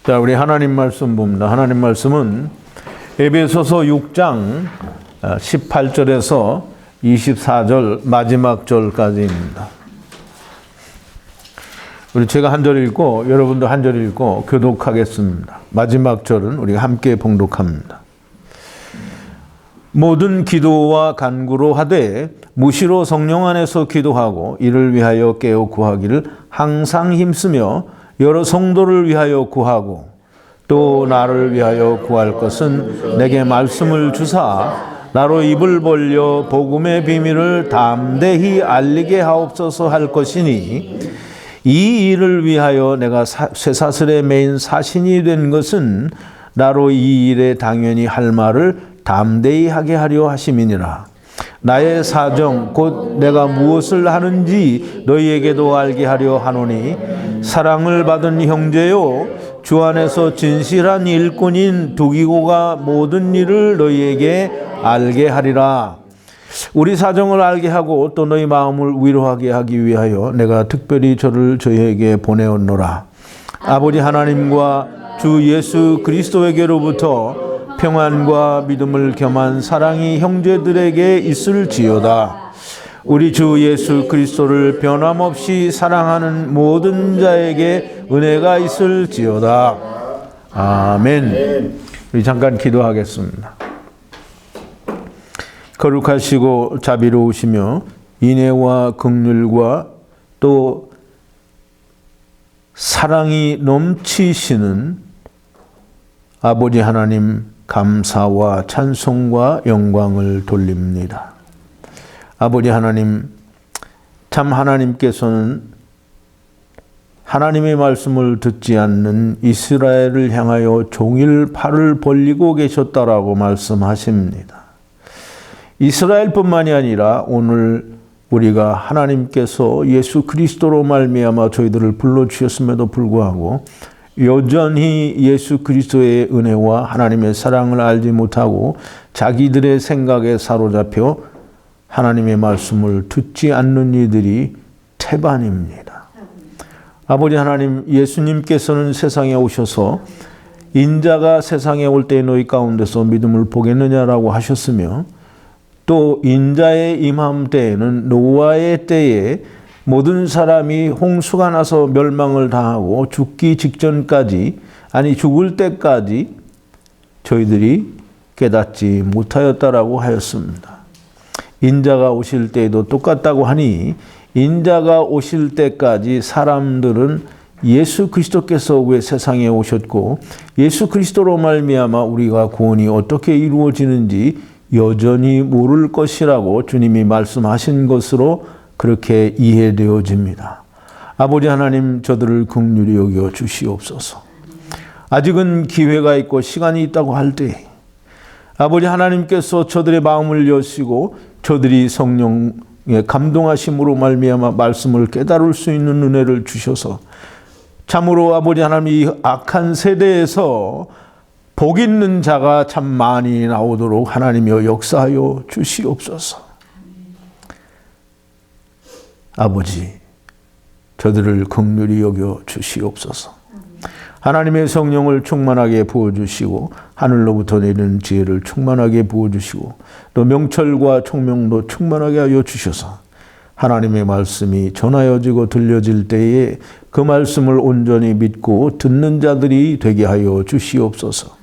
자, 우리 하나님 말씀 봅니다. 하나님 말씀은 에베소서 6장 18절에서 24절 마지막 절까지입니다. 우리 제가 한 절 읽고 여러분도 한 절 읽고 교독하겠습니다. 마지막 절은 우리가 함께 봉독합니다. 모든 기도와 간구로 하되 무시로 성령 안에서 기도하고 이를 위하여 깨어 구하기를 항상 힘쓰며 여러 성도를 위하여 구하고 또 나를 위하여 구할 것은 내게 말씀을 주사 나로 입을 벌려 복음의 비밀을 담대히 알리게 하옵소서 할 것이니 이 일을 위하여 내가 쇠사슬에 매인 사신이 된 것은 나로 이 일에 당연히 할 말을 담대히 하게 하려 하심이니라. 나의 사정 곧 내가 무엇을 하는지 너희에게도 알게 하려 하노니 사랑을 받은 형제요 주 안에서 진실한 일꾼인 두기고가 모든 일을 너희에게 알게 하리라. 우리 사정을 알게 하고 또 너희 마음을 위로하게 하기 위하여 내가 특별히 저를 저희에게 보내었노라. 아버지 하나님과 주 예수 그리스도에게로부터 평안과 믿음을 겸한 사랑이 형제들에게 있을지어다. 우리 주 예수 그리스도를 변함없이 사랑하는 모든 자에게 은혜가 있을지어다. 아멘. 우리 잠깐 기도하겠습니다. 거룩하시고 자비로우시며 인애와 긍휼과 또 사랑이 넘치시는 아버지 하나님, 감사와 찬송과 영광을 돌립니다. 아버지 하나님, 참 하나님께서는 하나님의 말씀을 듣지 않는 이스라엘을 향하여 종일 팔을 벌리고 계셨다라고 말씀하십니다. 이스라엘뿐만이 아니라 오늘 우리가 하나님께서 예수 그리스도로 말미암아 저희들을 불러주셨음에도 불구하고 여전히 예수 그리스도의 은혜와 하나님의 사랑을 알지 못하고 자기들의 생각에 사로잡혀 하나님의 말씀을 듣지 않는 이들이 태반입니다. 아버지 하나님, 예수님께서는 세상에 오셔서 인자가 세상에 올 때 너희 가운데서 믿음을 보겠느냐라고 하셨으며 또 인자의 임함 때에는 노아의 때에 모든 사람이 홍수가 나서 멸망을 당하고 죽기 직전까지, 아니 죽을 때까지 저희들이 깨닫지 못하였다라고 하였습니다. 인자가 오실 때에도 똑같다고 하니 인자가 오실 때까지 사람들은 예수 그리스도께서 왜 세상에 오셨고 예수 그리스도로 말미암아 우리가 구원이 어떻게 이루어지는지 여전히 모를 것이라고 주님이 말씀하신 것으로 그렇게 이해되어집니다. 아버지 하나님, 저들을 긍휼히 여겨 주시옵소서. 아직은 기회가 있고 시간이 있다고 할 때 아버지 하나님께서 저들의 마음을 여시고 저들이 성령의 감동하심으로 말미암아 말씀을 깨달을 수 있는 은혜를 주셔서 참으로 아버지 하나님, 이 악한 세대에서 복 있는 자가 참 많이 나오도록 하나님이여 역사하여 주시옵소서. 아버지, 저들을 긍휼히 여겨 주시옵소서. 하나님의 성령을 충만하게 부어주시고 하늘로부터 내리는 지혜를 충만하게 부어주시고 또 명철과 총명도 충만하게 하여 주셔서 하나님의 말씀이 전하여지고 들려질 때에 그 말씀을 온전히 믿고 듣는 자들이 되게 하여 주시옵소서.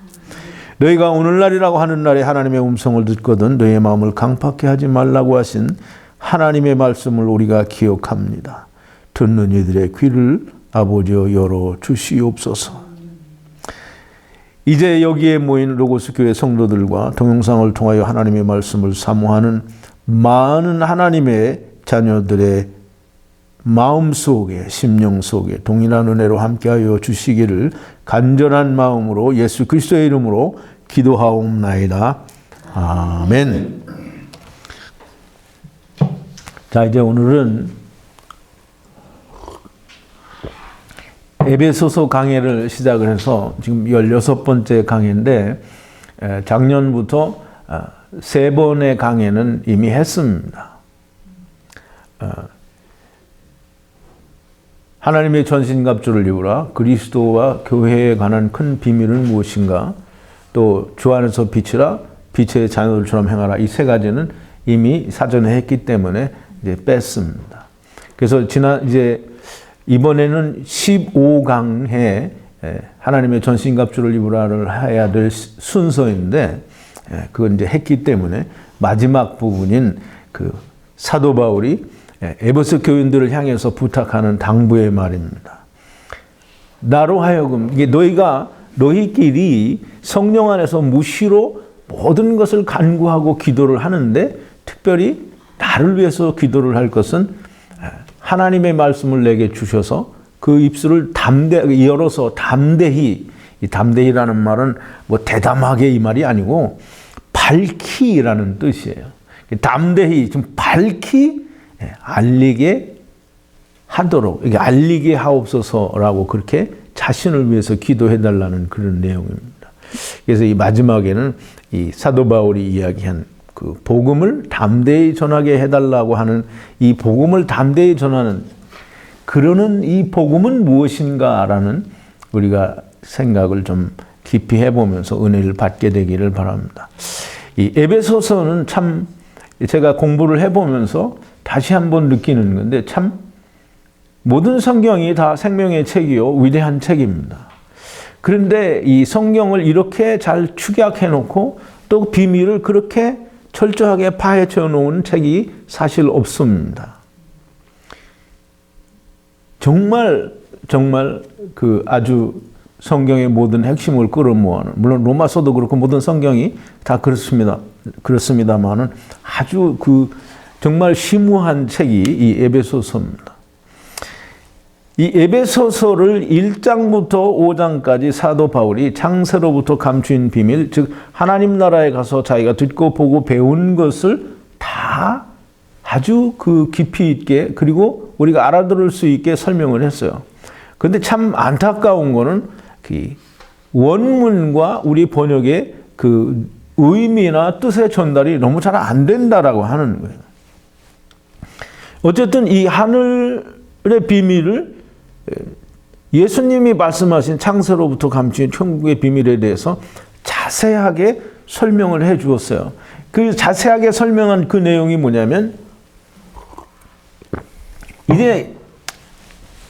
너희가 오늘날이라고 하는 날에 하나님의 음성을 듣거든 너희의 마음을 강팍해 하지 말라고 하신 하나님의 말씀을 우리가 기억합니다. 듣는 이들의 귀를 아버지여 열어 주시옵소서. 이제 여기에 모인 로고스 교회 성도들과 동영상을 통하여 하나님의 말씀을 사모하는 많은 하나님의 자녀들의 마음 속에, 심령 속에 동일한 은혜로 함께하여 주시기를 간절한 마음으로 예수 그리스도의 이름으로 기도하옵나이다. 아멘. 자, 이제 오늘은 에베소서 강해를 시작을 해서 지금 16번째 강해인데 작년부터 3번의 강해는 이미 했습니다. 하나님의 전신갑주를 입으라. 그리스도와 교회에 관한 큰 비밀은 무엇인가? 또 주 안에서 빛이라. 빛의 자녀들처럼 행하라. 이 세 가지는 이미 사전에 했기 때문에 이제 뺐습니다. 그래서 이번에는 15강에 하나님의 전신갑주를 입으라를 해야 될 순서인데, 그건 이제 했기 때문에 마지막 부분인 그 사도 바울이 에베소 교인들을 향해서 부탁하는 당부의 말입니다. 나로 하여금, 이게 너희끼리 성령 안에서 무시로 모든 것을 간구하고 기도를 하는데, 특별히 나를 위해서 기도를 할 것은 하나님의 말씀을 내게 주셔서 그 입술을 열어서 담대히, 이 담대히라는 말은 뭐 대담하게 이 말이 아니고 밝히라는 뜻이에요. 담대히 좀 밝히 알리게 하도록, 이게 알리게 하옵소서라고 그렇게 자신을 위해서 기도해 달라는 그런 내용입니다. 그래서 이 마지막에는 이 사도 바울이 이야기한 그 복음을 담대히 전하게 해달라고 하는, 이 복음을 담대히 전하는, 그러는 이 복음은 무엇인가라는 우리가 생각을 좀 깊이 해보면서 은혜를 받게 되기를 바랍니다. 이 에베소서는 참 제가 공부를 해보면서 다시 한번 느끼는 건데, 참 모든 성경이 다 생명의 책이요 위대한 책입니다. 그런데 이 성경을 이렇게 잘 축약해 놓고 또 비밀을 그렇게 철저하게 파헤쳐 놓은 책이 사실 없습니다. 정말 그 아주 성경의 모든 핵심을 끌어모아는, 물론 로마서도 그렇고 모든 성경이 다 그렇습니다만은 아주 그 정말 심오한 책이 이 에베소서입니다. 이 에베소서를 1장부터 5장까지 사도 바울이 창세로부터 감추인 비밀, 즉 하나님 나라에 가서 자기가 듣고 보고 배운 것을 다 아주 그 깊이 있게, 그리고 우리가 알아들을 수 있게 설명을 했어요. 그런데 참 안타까운 거는 그 원문과 우리 번역의 그 의미나 뜻의 전달이 너무 잘 안 된다라고 하는 거예요. 어쨌든 이 하늘의 비밀을 예수님이 말씀하신 창세로부터 감추인 천국의 비밀에 대해서 자세하게 설명을 해 주었어요. 그 자세하게 설명한 그 내용이 뭐냐면, 이제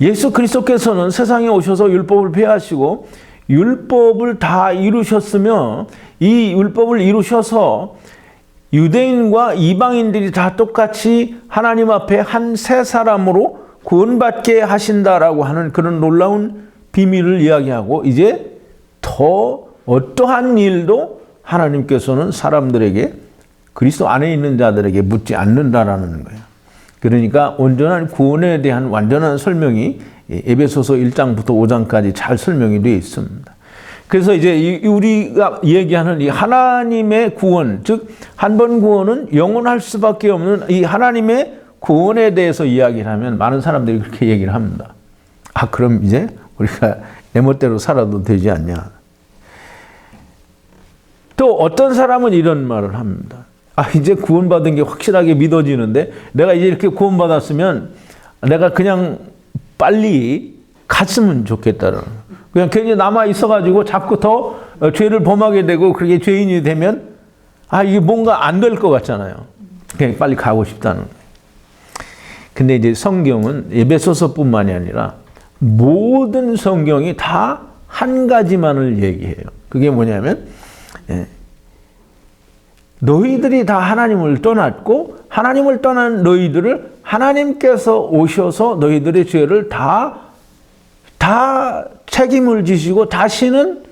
예수 그리스도께서는 세상에 오셔서 율법을 폐하시고 율법을 다 이루셨으며, 이 율법을 이루셔서 유대인과 이방인들이 다 똑같이 하나님 앞에 한 세 사람으로 구원받게 하신다라고 하는 그런 놀라운 비밀을 이야기하고, 이제 더 어떠한 일도 하나님께서는 사람들에게, 그리스도 안에 있는 자들에게 묻지 않는다라는 거예요. 그러니까 온전한 구원에 대한 완전한 설명이 에베소서 1장부터 5장까지 잘 설명이 되어 있습니다. 그래서 이제 우리가 얘기하는 이 하나님의 구원, 즉 한 번 구원은 영원할 수밖에 없는 이 하나님의 구원에 대해서 이야기를 하면 많은 사람들이 그렇게 얘기를 합니다. 아, 그럼 이제 우리가 내 멋대로 살아도 되지 않냐. 또 어떤 사람은 이런 말을 합니다. 아, 이제 구원받은 게 확실하게 믿어지는데 내가 이제 이렇게 구원받았으면 내가 그냥 빨리 갔으면 좋겠다는, 그냥 괜히 남아 있어가지고 자꾸 더 죄를 범하게 되고 그렇게 죄인이 되면 아, 이게 뭔가 안 될 것 같잖아요. 그냥 빨리 가고 싶다는 거예요. 근데 이제 성경은 에베소서뿐만이 아니라 모든 성경이 다 한 가지만을 얘기해요. 그게 뭐냐면, 너희들이 다 하나님을 떠났고 하나님을 떠난 너희들을 하나님께서 오셔서 너희들의 죄를 다 책임을 지시고 다시는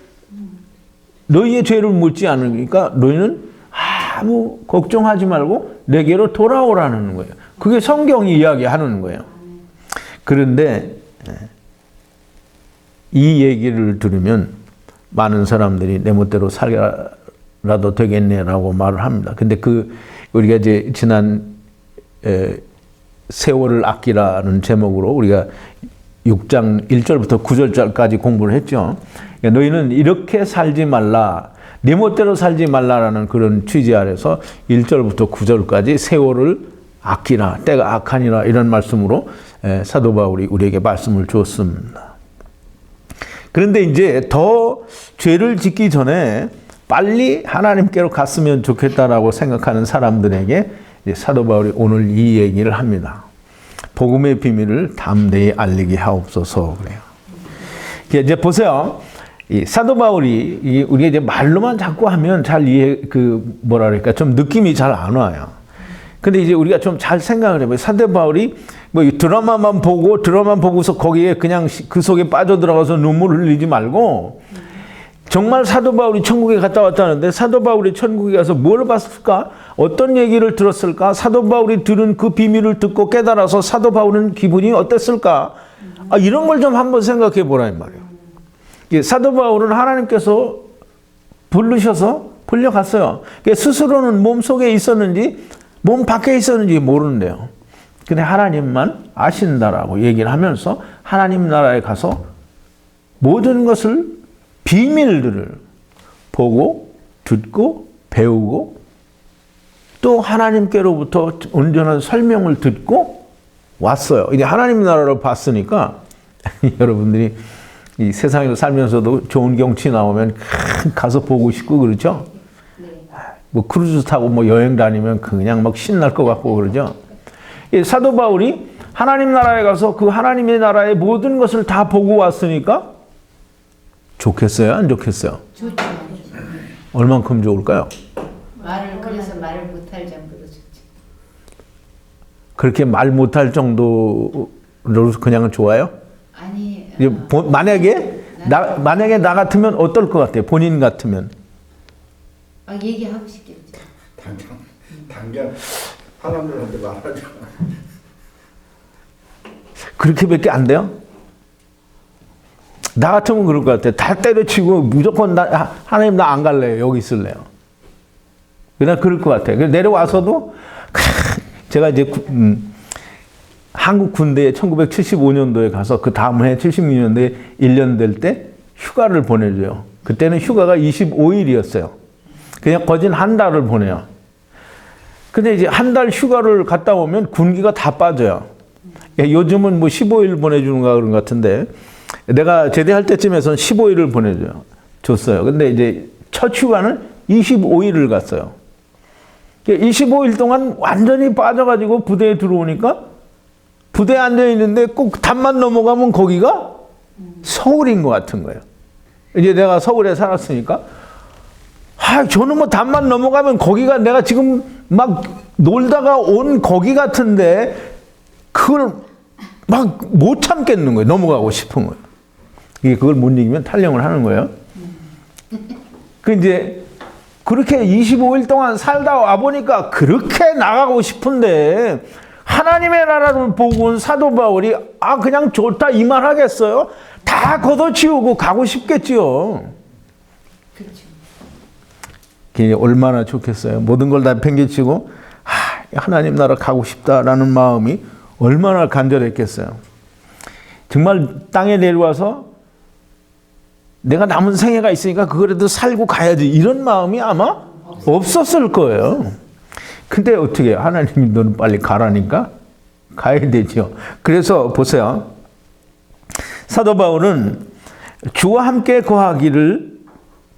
너희의 죄를 묻지 않으니까 너희는 아무 걱정하지 말고 내게로 돌아오라는 거예요. 그게 성경이 이야기하는 거예요. 그런데 이 얘기를 들으면 많은 사람들이 내 멋대로 살아라도 되겠네라고 말을 합니다. 근데 우리가 이제 지난 세월을 아끼라는 제목으로 우리가 6장 1절부터 9절까지 공부를 했죠. 그러니까 너희는 이렇게 살지 말라, 내 멋대로 살지 말라라는 그런 취지 아래서 1절부터 9절까지 세월을 아끼라, 때가 악하니라 이런 말씀으로 사도 바울이 우리에게 말씀을 주었습니다. 그런데 이제 더 죄를 짓기 전에 빨리 하나님께로 갔으면 좋겠다라고 생각하는 사람들에게 사도 바울이 오늘 이 얘기를 합니다. 복음의 비밀을 담대히 알리게 하옵소서 그래요. 이제 보세요. 이 사도 바울이 우리가 이제 말로만 자꾸 하면 잘 뭐랄까 좀 느낌이 잘 안 와요. 근데 이제 우리가 좀 잘 생각을 해봐요. 사도 바울이 뭐 드라마만 보고서 거기에 그냥 그 속에 빠져들어가서 눈물 흘리지 말고 정말 사도 바울이 천국에 갔다 왔다는데 사도 바울이 천국에 가서 뭘 봤을까? 어떤 얘기를 들었을까? 사도 바울이 들은 그 비밀을 듣고 깨달아서 사도 바울은 기분이 어땠을까? 이런 걸 좀 한번 생각해 보라는 말이에요. 사도 바울은 하나님께서 부르셔서 불려갔어요. 스스로는 몸속에 있었는지 몸 밖에 있었는지 모르는데요. 근데 하나님만 아신다라고 얘기를 하면서 하나님 나라에 가서 모든 것을 비밀들을 보고 듣고 배우고 또 하나님께로부터 온전한 설명을 듣고 왔어요. 이제 하나님 나라를 봤으니까 여러분들이 이 세상에서 살면서도 좋은 경치 나오면 가서 보고 싶고 그렇죠? 뭐 크루즈 타고 뭐 여행 다니면 그냥 막 신날 것 같고 그러죠? 사도 바울이 하나님 나라에 가서 그 하나님의 나라의 모든 것을 다 보고 왔으니까 좋겠어요? 안 좋겠어요? 좋죠. 얼만큼 좋을까요? 그래서 말을 못할 정도로 좋죠. 그렇게 말 못할 정도로 그냥 좋아요? 아니. 만약에 나 같으면 어떨 것 같아요? 본인 같으면? 얘기하고 싶겠죠. 당장 사람들한테 말하죠. 그렇게밖에 안 돼요? 나 같으면 그럴 것 같아요. 다 때려치고 무조건 하나님 나 안 갈래요. 여기 있을래요. 그냥 그럴 것 같아요. 내려와서도 제가 이제 한국 군대에 1975년도에 가서 그 다음 해 76년도에 1년 될 때 휴가를 보내줘요. 그때는 휴가가 25일이었어요. 그냥 거진 한 달을 보내요. 근데 이제 한 달 휴가를 갔다 오면 군기가 다 빠져요. 요즘은 뭐 15일 보내주는가 그런 것 같은데 내가 제대할 때쯤에서는 15일을 줬어요. 근데 이제 첫 휴가는 25일을 갔어요. 25일 동안 완전히 빠져가지고 부대에 들어오니까 부대에 앉아있는데 꼭 담만 넘어가면 거기가 서울인 것 같은 거예요. 이제 내가 서울에 살았으니까 저는 뭐 담만 넘어가면 거기가 내가 지금 막 놀다가 온 거기 같은데 그걸 막 못 참겠는 거예요. 넘어가고 싶은 거예요. 그걸 못 이기면 탈영을 하는 거예요. 이제 그렇게 25일 동안 살다 와보니까 그렇게 나가고 싶은데 하나님의 나라를 보고 온 사도 바울이 그냥 좋다 이 말 하겠어요? 다 걷어치우고 가고 싶겠지요. 그렇죠. 얼마나 좋겠어요. 모든 걸 다 팽개치고 하나님 나라 가고 싶다라는 마음이 얼마나 간절했겠어요. 정말 땅에 내려와서 내가 남은 생애가 있으니까 그거라도 살고 가야지 이런 마음이 아마 없었을 거예요. 근데 어떻게 해요? 하나님이 너는 빨리 가라니까 가야 되죠. 그래서 보세요. 사도 바울은 주와 함께 거하기를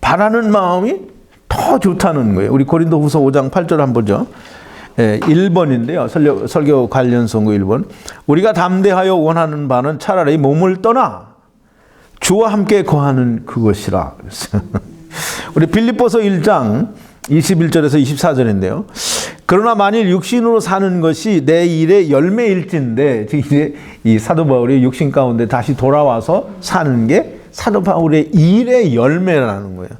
바라는 마음이 더 좋다는 거예요. 우리 고린도후서 5장 8절 한번 보죠. 1번인데요. 설교 관련 선고 1번. 우리가 담대하여 원하는 바는 차라리 몸을 떠나 주와 함께 거하는 그것이라. 우리 빌립보서 1장 21절에서 24절인데요. 그러나 만일 육신으로 사는 것이 내 일의 열매일진데, 이제 이 사도 바울이 육신 가운데 다시 돌아와서 사는 게 사도 바울의 일의 열매라는 거예요.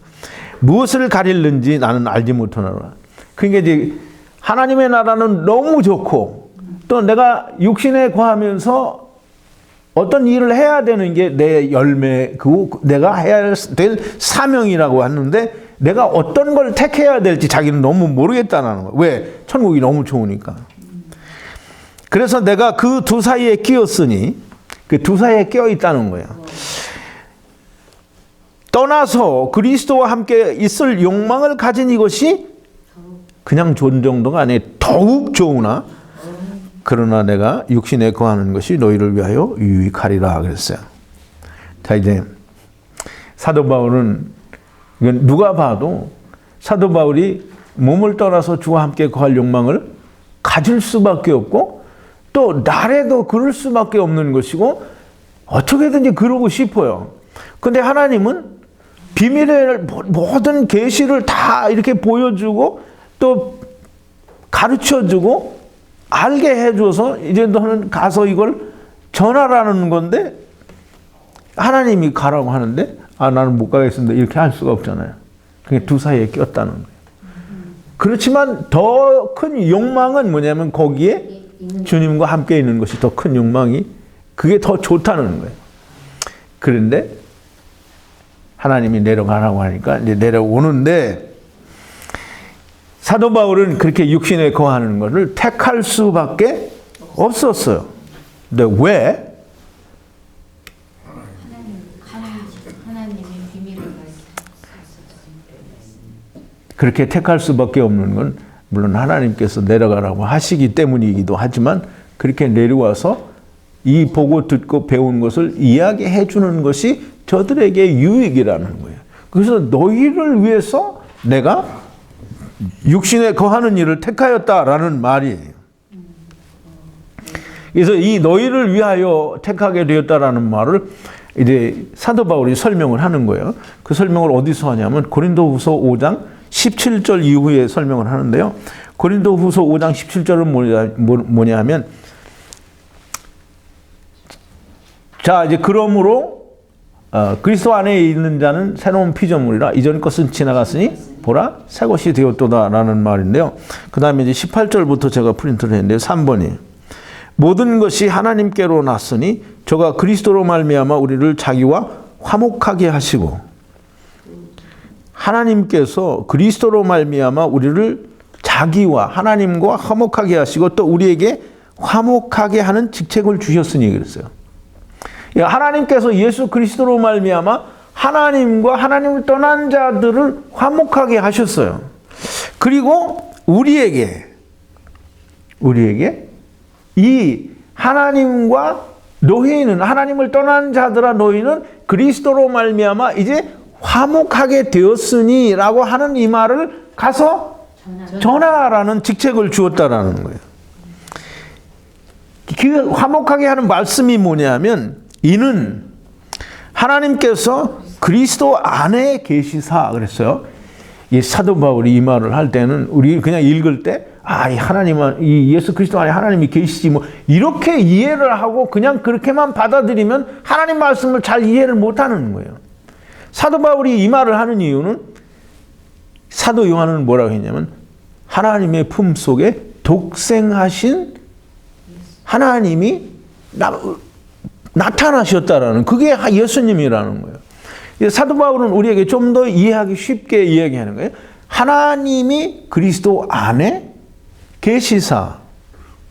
무엇을 가릴는지 나는 알지 못하노라. 그러니까 이제 하나님의 나라는 너무 좋고 또 내가 육신에 거하면서 어떤 일을 해야 되는 게 내 열매고 내가 해야 될 사명이라고 하는데 내가 어떤 걸 택해야 될지 자기는 너무 모르겠다는 거예요. 왜? 천국이 너무 좋으니까. 그래서 내가 그 두 사이에 끼었으니 그 두 사이에 끼어 있다는 거예요. 떠나서 그리스도와 함께 있을 욕망을 가진 이것이 그냥 좋은 정도가 아니에요. 더욱 좋으나 그러나 내가 육신에 거하는 것이 너희를 위하여 유익하리라 그랬어요. 자, 이제 사도 바울은 이건 누가 봐도 사도 바울이 몸을 떠나서 주와 함께 거할 욕망을 가질 수밖에 없고 또 나래도 그럴 수밖에 없는 것이고 어떻게든지 그러고 싶어요. 근데 하나님은 비밀의 모든 계시를 다 이렇게 보여주고 또 가르쳐주고 알게 해줘서 이제 너는 가서 이걸 전하라는 건데 하나님이 가라고 하는데 나는 못 가겠습니다. 이렇게 할 수가 없잖아요. 그게 두 사이에 꼈다는 거예요. 그렇지만 더 큰 욕망은 뭐냐면 거기에 주님과 함께 있는 것이 더 큰 욕망이 그게 더 좋다는 거예요. 그런데 하나님이 내려가라고 하니까 이제 내려오는데 사도 바울은 그렇게 육신에 거하는 것을 택할 수밖에 없었어요. 근데 왜? 하나님이 비밀을 그렇게 택할 수밖에 없는 건 물론 하나님께서 내려가라고 하시기 때문이기도 하지만 그렇게 내려와서 이 보고 듣고 배운 것을 이야기해 주는 것이 저들에게 유익이라는 거예요. 그래서 너희를 위해서 내가 육신에 거하는 일을 택하였다라는 말이에요. 그래서 이 너희를 위하여 택하게 되었다라는 말을 이제 사도 바울이 설명을 하는 거예요. 그 설명을 어디서 하냐면 고린도후서 5장 17절 이후에 설명을 하는데요. 고린도후서 5장 17절은 뭐냐 하면 자 이제 그러므로 그리스도 안에 있는 자는 새로운 피조물이라 이전 것은 지나갔으니 보라 새 것이 되었도다라는 말인데요. 그 다음에 이제 18절부터 제가 프린트를 했는데요. 3번이에요. 모든 것이 하나님께로 났으니 저가 그리스도로 말미암아 우리를 자기와 화목하게 하시고 하나님께서 그리스도로 말미암아 우리를 자기와 하나님과 화목하게 하시고 또 우리에게 화목하게 하는 직책을 주셨으니 그랬어요. 하나님께서 예수 그리스도로 말미암아 하나님과 하나님을 떠난 자들을 화목하게 하셨어요. 그리고 우리에게 이 하나님과 너희는 하나님을 떠난 자들아 너희는 그리스도로 말미암아 이제 화목하게 되었으니라고 하는 이 말을 가서 전하라는 직책을 주었다라는 거예요. 그 화목하게 하는 말씀이 뭐냐면 이는 하나님께서 그리스도 안에 계시사 그랬어요. 이 사도 바울이 이 말을 할 때는 우리 그냥 읽을 때 이 하나님은 이 예수 그리스도 안에 하나님이 계시지 뭐 이렇게 이해를 하고 그냥 그렇게만 받아들이면 하나님 말씀을 잘 이해를 못 하는 거예요. 사도 바울이 이 말을 하는 이유는 사도 요한은 뭐라고 했냐면 하나님의 품속에 독생하신 하나님이 나타나셨다라는 그게 예수님이라는 거예요. 사도 바울은 우리에게 좀 더 이해하기 쉽게 이야기하는 거예요. 하나님이 그리스도 안에 계시사.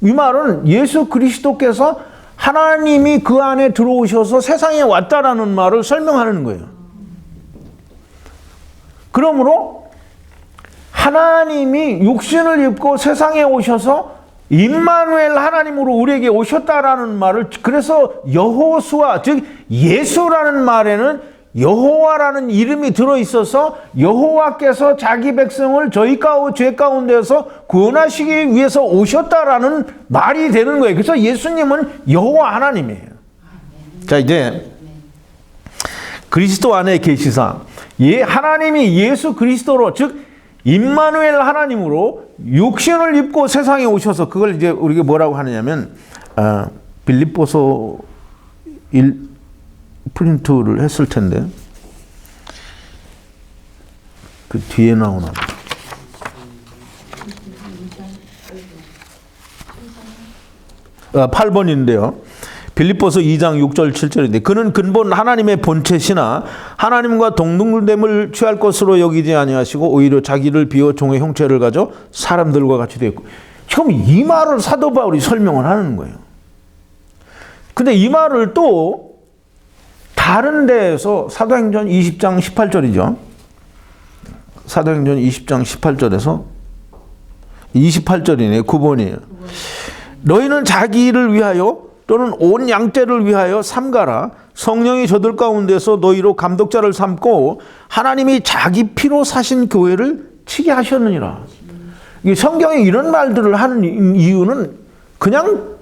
이 말은 예수 그리스도께서 하나님이 그 안에 들어오셔서 세상에 왔다라는 말을 설명하는 거예요. 그러므로 하나님이 육신을 입고 세상에 오셔서 임마누엘 하나님으로 우리에게 오셨다라는 말을 그래서 여호수아 즉 예수라는 말에는 여호와라는 이름이 들어있어서 여호와께서 자기 백성을 저희 죄 가운데서 구원하시기 위해서 오셨다라는 말이 되는 거예요. 그래서 예수님은 여호와 하나님이에요. 자 이제 그리스도 안에 계시사 하나님이 예수 그리스도로 즉 임마누엘 하나님으로 육신을 입고 세상에 오셔서 그걸 이제 우리가 뭐라고 하느냐면 빌립보서 1 프린트를 했을 텐데 그 뒤에 나오나 8번인데요. 빌립보서 2장 6절 7절인데 그는 근본 하나님의 본체시나 하나님과 동등됨을 취할 것으로 여기지 아니하시고 오히려 자기를 비워 종의 형체를 가져 사람들과 같이 되었고 지금 이 말을 사도 바울이 설명을 하는 거예요. 근데 이 말을 또 다른 데에서 사도행전 20장 18절이죠. 사도행전 20장 18절에서 28절이네요. 9번이에요. 너희는 자기를 위하여 또는 온 양떼를 위하여 삼가라. 성령이 저들 가운데서 너희로 감독자를 삼고 하나님이 자기 피로 사신 교회를 치게 하셨느니라. 이 성경에 이런 말들을 하는 이유는 그냥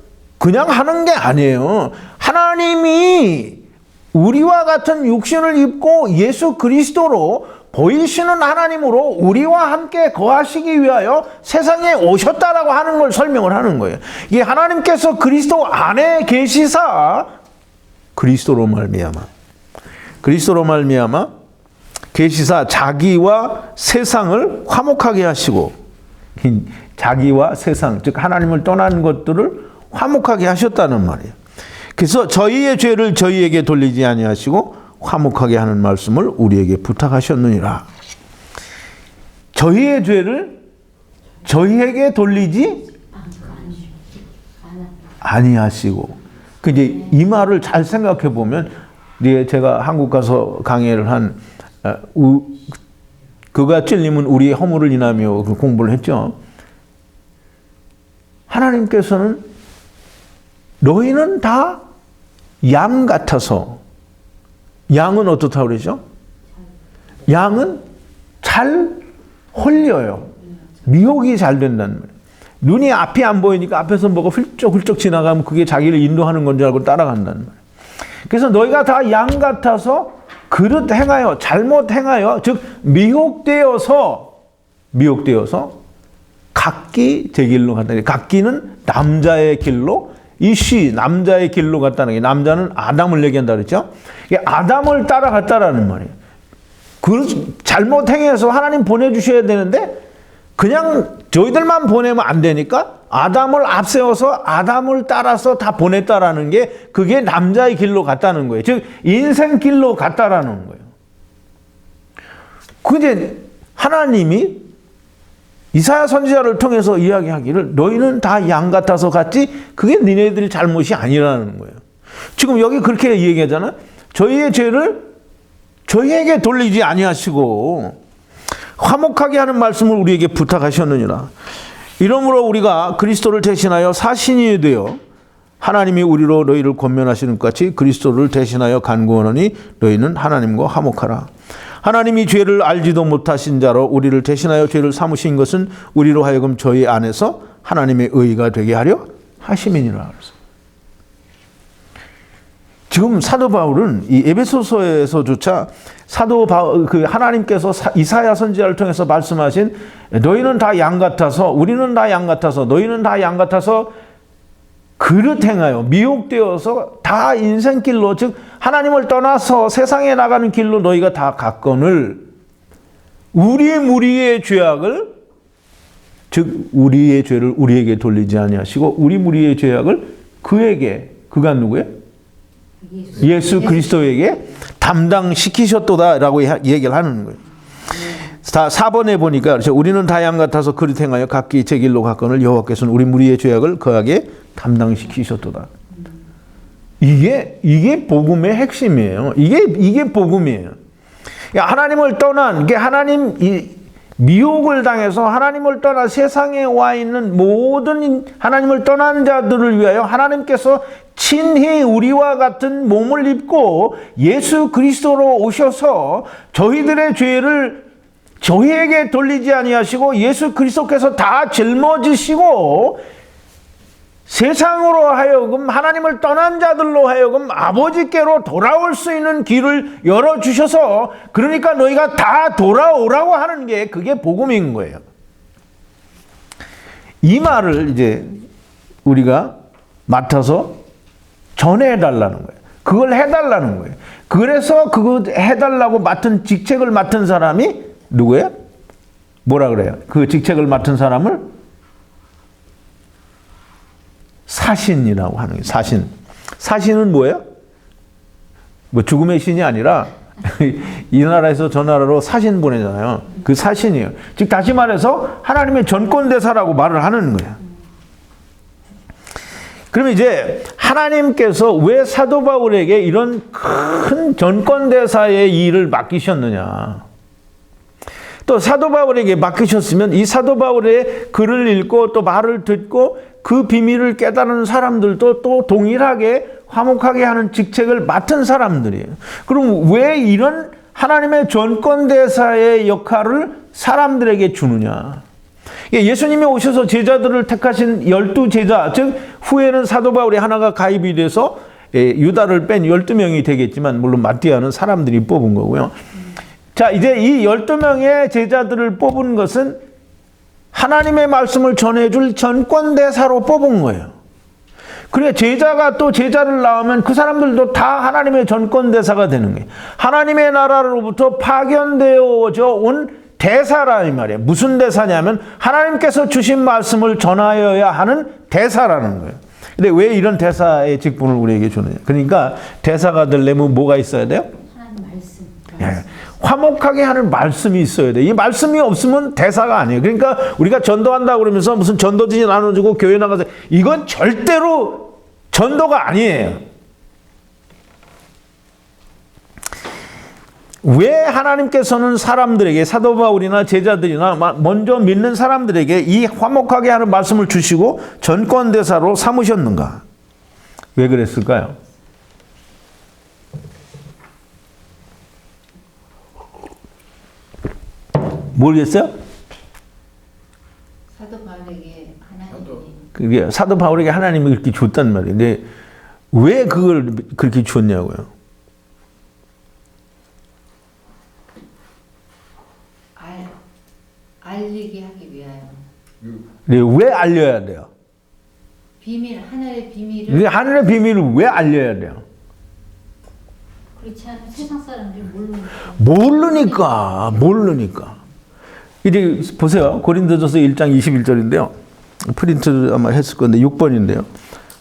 하는 게 아니에요. 하나님이 우리와 같은 육신을 입고 예수 그리스도로 보이시는 하나님으로 우리와 함께 거하시기 위하여 세상에 오셨다라고 하는 걸 설명을 하는 거예요. 이게 하나님께서 그리스도 안에 계시사 그리스도로 말미암아 계시사 자기와 세상을 화목하게 하시고, 자기와 세상 즉 하나님을 떠난 것들을 화목하게 하셨다는 말이에요. 그래서 저희의 죄를 저희에게 돌리지 아니하시고 화목하게 하는 말씀을 우리에게 부탁하셨느니라. 저희의 죄를 저희에게 돌리지 아니하시고. 이제 이 말을 잘 생각해 보면, 제가 한국 가서 강의를 한 그가 찔림은 우리의 허물을 인하며 공부를 했죠. 하나님께서는 너희는 다 양 같아서, 양은 어떻다고 그러죠? 양은 잘 홀려요. 미혹이 잘 된다는 말이에요. 눈이 앞이 안 보이니까 앞에서 뭐가 훌쩍훌쩍 지나가면 그게 자기를 인도하는 건 줄 알고 따라간다는 말이에요. 그래서 너희가 다 양 같아서 그릇 행하여, 잘못 행하여, 즉 미혹되어서 각기 제 길로 갔다. 각기는 남자의 길로, 남자의 길로 갔다는 게, 남자는 아담을 얘기한다 그랬죠. 아담을 따라갔다라는 말이에요. 잘못 행해서 하나님 보내주셔야 되는데 그냥 저희들만 보내면 안 되니까 아담을 앞세워서 아담을 따라서 다 보냈다라는 게, 그게 남자의 길로 갔다는 거예요. 즉 인생 길로 갔다라는 거예요. 근데 하나님이 이사야 선지자를 통해서 이야기하기를 너희는 다 양 같아서 갔지 그게 니네들이 잘못이 아니라는 거예요. 지금 여기 그렇게 얘기하잖아요. 저희의 죄를 저희에게 돌리지 아니하시고 화목하게 하는 말씀을 우리에게 부탁하셨느니라. 이러므로 우리가 그리스도를 대신하여 사신이 되어 하나님이 우리로 너희를 권면하시는 것 같이 그리스도를 대신하여 간구하노니 너희는 하나님과 화목하라. 하나님이 죄를 알지도 못하신 자로 우리를 대신하여 죄를 삼으신 것은 우리로 하여금 저희 안에서 하나님의 의가 되게 하려 하심이니라. 지금 사도 바울은 이 에베소서에서조차 하나님께서 이사야 선지자를 통해서 말씀하신 너희는 다 양 같아서, 우리는 다 양 같아서, 너희는 다 양 같아서 그릇 행하여 미혹되어서 다 인생길로, 즉 하나님을 떠나서 세상에 나가는 길로 너희가 다 갔거늘 우리의 무리의 죄악을, 즉 우리의 죄를 우리에게 돌리지 아니하시고 우리 무리의 죄악을 그에게, 그가 누구예요? 예수 그리스도에게 담당시키셨도다라고 얘기를 하는 거예요. 4번에 보니까 그렇죠. 우리는 다 양 같아서 그릇 행하여 각기 제 길로 갔거늘 여호와께서는 우리 무리의 죄악을 그에게 담당시키셨도다. 이게 복음의 핵심이에요. 이게 복음이에요. 하나님을 떠난, 이게 미혹을 당해서 하나님을 떠나 세상에 와 있는 모든 하나님을 떠난 자들을 위하여 하나님께서 친히 우리와 같은 몸을 입고 예수 그리스도로 오셔서 저희들의 죄를 저희에게 돌리지 아니하시고 예수 그리스도께서 다 짊어지시고 세상으로 하여금 하나님을 떠난 자들로 하여금 아버지께로 돌아올 수 있는 길을 열어주셔서, 그러니까 너희가 다 돌아오라고 하는 게 그게 복음인 거예요. 이 말을 이제 우리가 맡아서 전해달라는 거예요. 그걸 해달라는 거예요. 그래서 그거 해달라고 직책을 맡은 사람이 누구예요? 뭐라 그래요? 그 직책을 맡은 사람을 사신이라고 하는 거예요. 사신. 사신은 뭐예요? 뭐 죽음의 신이 아니라 이 나라에서 저 나라로 사신 보내잖아요. 그 사신이에요. 즉 다시 말해서 하나님의 전권대사라고 말을 하는 거예요. 그러면 이제 하나님께서 왜 사도 바울에게 이런 큰 전권대사의 일을 맡기셨느냐. 또 사도 바울에게 맡기셨으면 이 사도 바울의 글을 읽고 또 말을 듣고 그 비밀을 깨달은 사람들도 또 동일하게 화목하게 하는 직책을 맡은 사람들이에요. 그럼 왜 이런 하나님의 전권대사의 역할을 사람들에게 주느냐? 예수님이 오셔서 제자들을 택하신 12제자, 즉 후에는 사도 바울이 하나가 가입이 돼서 유다를 뺀 12명이 되겠지만 물론 마띠아는 사람들이 뽑은 거고요. 자, 이제 이 12명의 제자들을 뽑은 것은 하나님의 말씀을 전해줄 전권대사로 뽑은 거예요. 그래 제자가 또 제자를 낳으면 그 사람들도 다 하나님의 전권대사가 되는 거예요. 하나님의 나라로부터 파견되어져 온 대사라 이 말이에요. 무슨 대사냐면 하나님께서 주신 말씀을 전하여야 하는 대사라는 거예요. 근데 왜 이런 대사의 직분을 우리에게 주느냐? 그러니까 대사가 되려면 뭐가 있어야 돼요? 하나님 말씀. 예. 화목하게 하는 말씀이 있어야 돼. 이 말씀이 없으면 대사가 아니에요. 그러니까 우리가 전도한다 그러면서 무슨 전도지 나눠주고 교회 나가서 이건 절대로 전도가 아니에요. 왜 하나님께서는 사람들에게 사도 바울이나 제자들이나 먼저 믿는 사람들에게 이 화목하게 하는 말씀을 주시고 전권대사로 삼으셨는가? 왜 그랬을까요? 모르겠어요? 사도 바울에게 하나님이 그게 사도 바울에게 하나님이 그렇게 줬단 말이에요. 근데 왜 그걸 그렇게 줬냐고요? 알리게 하기 위하여. 네, 왜 알려야 돼요? 비밀, 하늘의 비밀을. 하늘의 비밀을 왜 알려야 돼요? 그렇지 않으면 세상 사람들이 모르니까. 모르니까. 이제 보세요. 고린도전서 1장 21절인데요. 프린트 아마 했을 건데 6번인데요.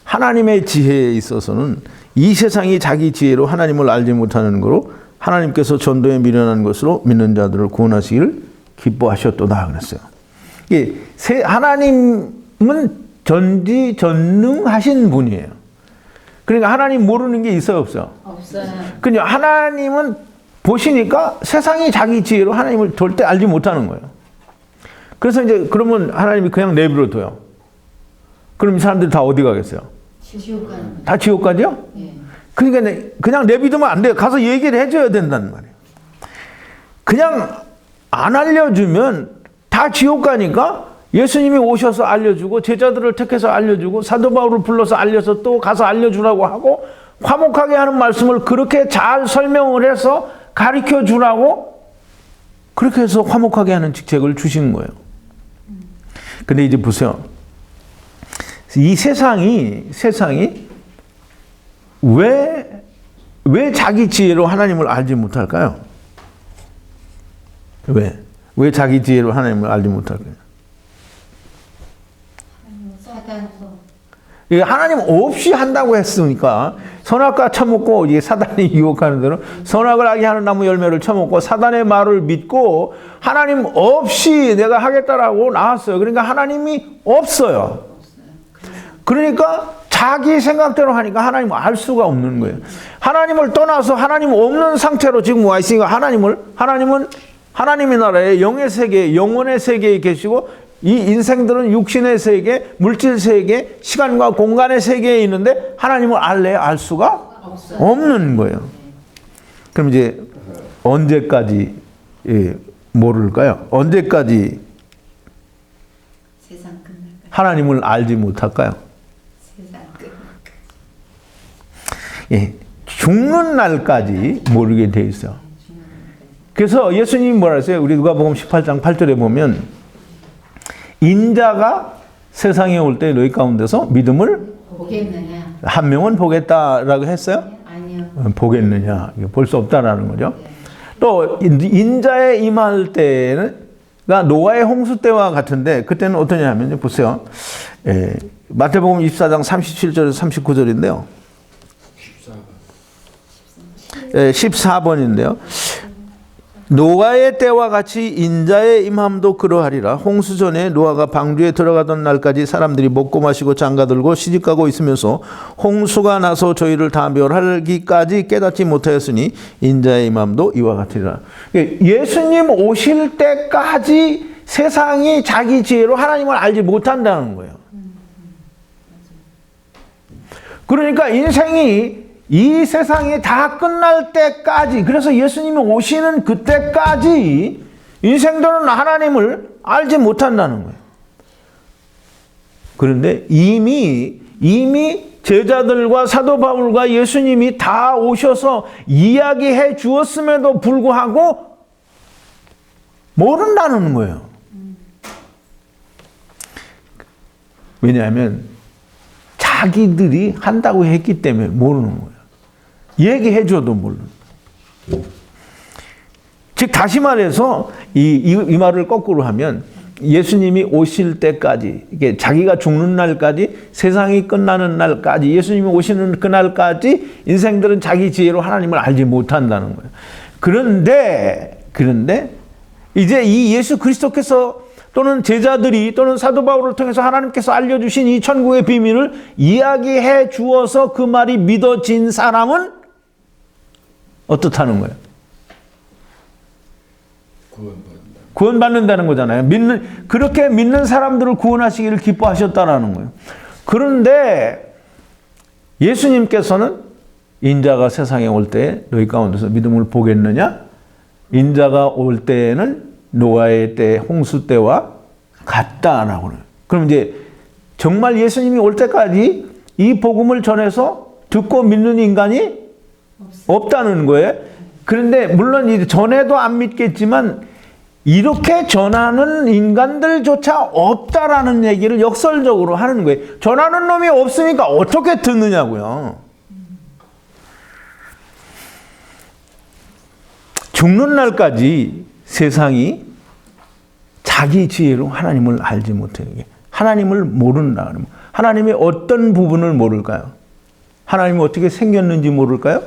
하나님의 지혜에 있어서는 이 세상이 자기 지혜로 하나님을 알지 못하는 거로 하나님께서 전도에 미련한 것으로 믿는 자들을 구원하시기를 기뻐하셨도다 그랬어요. 하나님은 전지전능하신 분이에요. 그러니까 하나님 모르는 게 있어요, 없어요? 없어요. 그냥 하나님은 보시니까 세상이 자기 지혜로 하나님을 절대 알지 못하는 거예요. 그래서 이제 그러면 하나님이 그냥 내버려둬요. 그럼 이 사람들이 다 어디 가겠어요? 지옥 가는 거죠. 다 지옥 가죠? 예. 그러니까 그냥 내비두면 안 돼요. 가서 얘기를 해줘야 된다는 말이에요. 그냥 안 알려주면 다 지옥 가니까 예수님이 오셔서 알려주고 제자들을 택해서 알려주고 사도 바울을 불러서 알려서 또 가서 알려주라고 하고 화목하게 하는 말씀을 그렇게 잘 설명을 해서 가르쳐 주라고 그렇게 해서 화목하게 하는 직책을 주신 거예요. 근데 이제 보세요. 이 세상이 왜 자기 지혜로 하나님을 알지 못할까요? 왜 자기 지혜로 하나님을 알지 못할까요? 하나님 없이 한다고 했으니까 선악과 처먹고 이게 사단이 유혹하는 대로 선악을 하게 하는 나무 열매를 처먹고 사단의 말을 믿고 하나님 없이 내가 하겠다라고 나왔어요. 그러니까 하나님이 없어요. 그러니까 자기 생각대로 하니까 하나님을 알 수가 없는 거예요. 하나님을 떠나서 하나님 없는 상태로 지금 와 있으니까 하나님의 나라에 영의 세계, 영혼의 세계에 계시고 이 인생들은 육신의 세계, 물질 세계, 시간과 공간의 세계에 있는데 하나님을 알래야 알 수가 없는 거예요. 그럼 이제 언제까지 모를까요? 언제까지 세상 끝날까지. 하나님을 알지 못할까요? 세상 끝. 죽는 날까지 모르게 돼 있어요. 그래서 예수님이 뭐라 했어요? 우리 누가복음 18장 8절에 보면 인자가 세상에 올 때 너희 가운데서 믿음을 보겠느냐? 한 명은 보겠다라고 했어요? 아니요. 보겠느냐? 볼 수 없다라는 거죠. 또 인자에 임할 때는 노아의 홍수 때와 같은데 그때는 어떠냐면 보세요. 마태복음 24장 37절에서 39절인데요. 14번인데요. 노아의 때와 같이 인자의 임함도 그러하리라. 홍수 전에 노아가 방주에 들어가던 날까지 사람들이 먹고 마시고 장가들고 시집가고 있으면서 홍수가 나서 저희를 다 멸하기까지 깨닫지 못하였으니 인자의 임함도 이와 같으리라. 예수님 오실 때까지 세상이 자기 지혜로 하나님을 알지 못한다는 거예요. 그러니까 인생이 이 세상이 다 끝날 때까지, 그래서 예수님이 오시는 그때까지 인생들은 하나님을 알지 못한다는 거예요. 그런데 이미 제자들과 사도 바울과 예수님이 다 오셔서 이야기해 주었음에도 불구하고 모른다는 거예요. 왜냐하면 자기들이 한다고 했기 때문에 모르는 거예요. 얘기해 줘도 모르는 거예요. 즉 다시 말해서 이 말을 거꾸로 하면 예수님이 오실 때까지, 이게 자기가 죽는 날까지, 세상이 끝나는 날까지, 예수님이 오시는 그날까지 인생들은 자기 지혜로 하나님을 알지 못한다는 거예요. 그런데 이제 이 예수 그리스도께서 또는 제자들이 또는 사도 바울을 통해서 하나님께서 알려주신 이 천국의 비밀을 이야기해 주어서 그 말이 믿어진 사람은 어떻다는 거예요? 구원받는다는 거잖아요. 그렇게 믿는 사람들을 구원하시기를 기뻐하셨다라는 거예요. 그런데 예수님께서는 인자가 세상에 올 때 너희 가운데서 믿음을 보겠느냐? 인자가 올 때에는 노아의 때, 홍수 때와 같다라고 그래요. 그럼 이제 정말 예수님이 올 때까지 이 복음을 전해서 듣고 믿는 인간이 없다는 거예요. 그런데 물론 이제 전에도 안 믿겠지만 이렇게 전하는 인간들조차 없다라는 얘기를 역설적으로 하는 거예요. 전하는 놈이 없으니까 어떻게 듣느냐고요. 죽는 날까지 세상이 자기 지혜로 하나님을 알지 못해요. 하나님을 모른다. 하나님의 어떤 부분을 모를까요? 하나님이 어떻게 생겼는지 모를까요?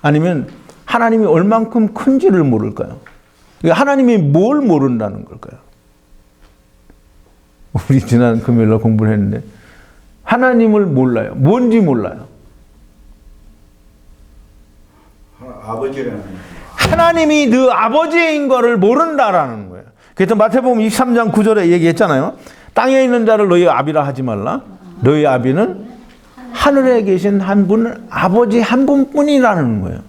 아니면 하나님이 얼만큼 큰지를 모를까요? 하나님이 뭘 모른다는 걸까요? 우리 지난 금요일날 공부를 했는데 하나님을 몰라요. 뭔지 몰라요. 아버지라는 하나님이 너 아버지인 거를 모른다라는 거예요. 그래서 마태복음 23장 9절에 얘기했잖아요. 땅에 있는 자를 너희 아비라 하지 말라. 너희 아비는 하늘에 계신 한 분, 아버지 한 분뿐이라는 거예요.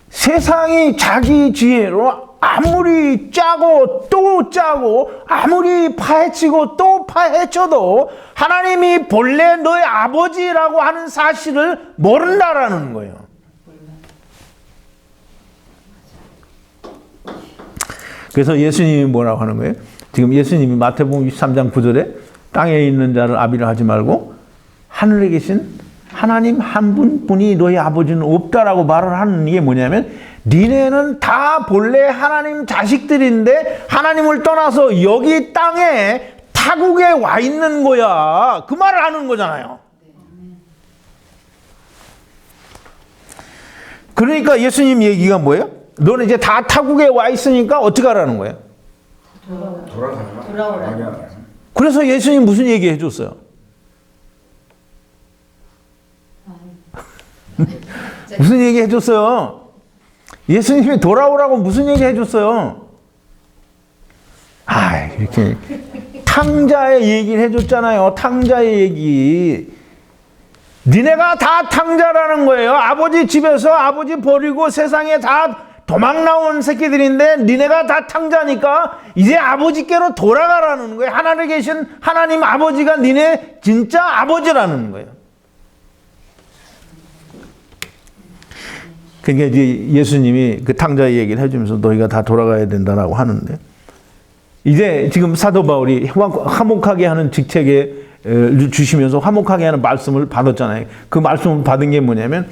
세상이 자기 지혜로 아무리 짜고 또 짜고 아무리 파헤치고 또 파헤쳐도 하나님이 본래 너의 아버지라고 하는 사실을 모른다라는 거예요. 그래서 예수님이 뭐라고 하는 거예요? 지금 예수님이 마태복음 23장 9절에 땅에 있는 자를 아비라 하지 말고 하늘에 계신 하나님 한 분뿐이 너희 아버지는 없다라고 말을 하는 게 뭐냐면 니네는 다 본래 하나님 자식들인데 하나님을 떠나서 여기 땅에 타국에 와 있는 거야. 그 말을 하는 거잖아요. 그러니까 예수님 얘기가 뭐예요? 너는 이제 다 타국에 와 있으니까 어떻게 하라는 거예요? 돌아오라. 그래서 예수님 무슨 얘기 해줬어요? 무슨 얘기 해줬어요? 예수님이 돌아오라고 무슨 얘기 해줬어요? 이렇게 탕자의 얘기를 해줬잖아요. 탕자의 얘기. 니네가 다 탕자라는 거예요. 아버지 집에서 아버지 버리고 세상에 다 도망 나온 새끼들인데 니네가 다 탕자니까 이제 아버지께로 돌아가라는 거예요. 하늘에 계신 하나님 아버지가 니네 진짜 아버지라는 거예요. 그러니까 이제 예수님이 그 탕자의 얘기를 해주면서 너희가 다 돌아가야 된다라고 하는데 이제 지금 사도 바울이 화목하게 하는 직책에 주시면서 화목하게 하는 말씀을 받았잖아요. 그 말씀을 받은 게 뭐냐면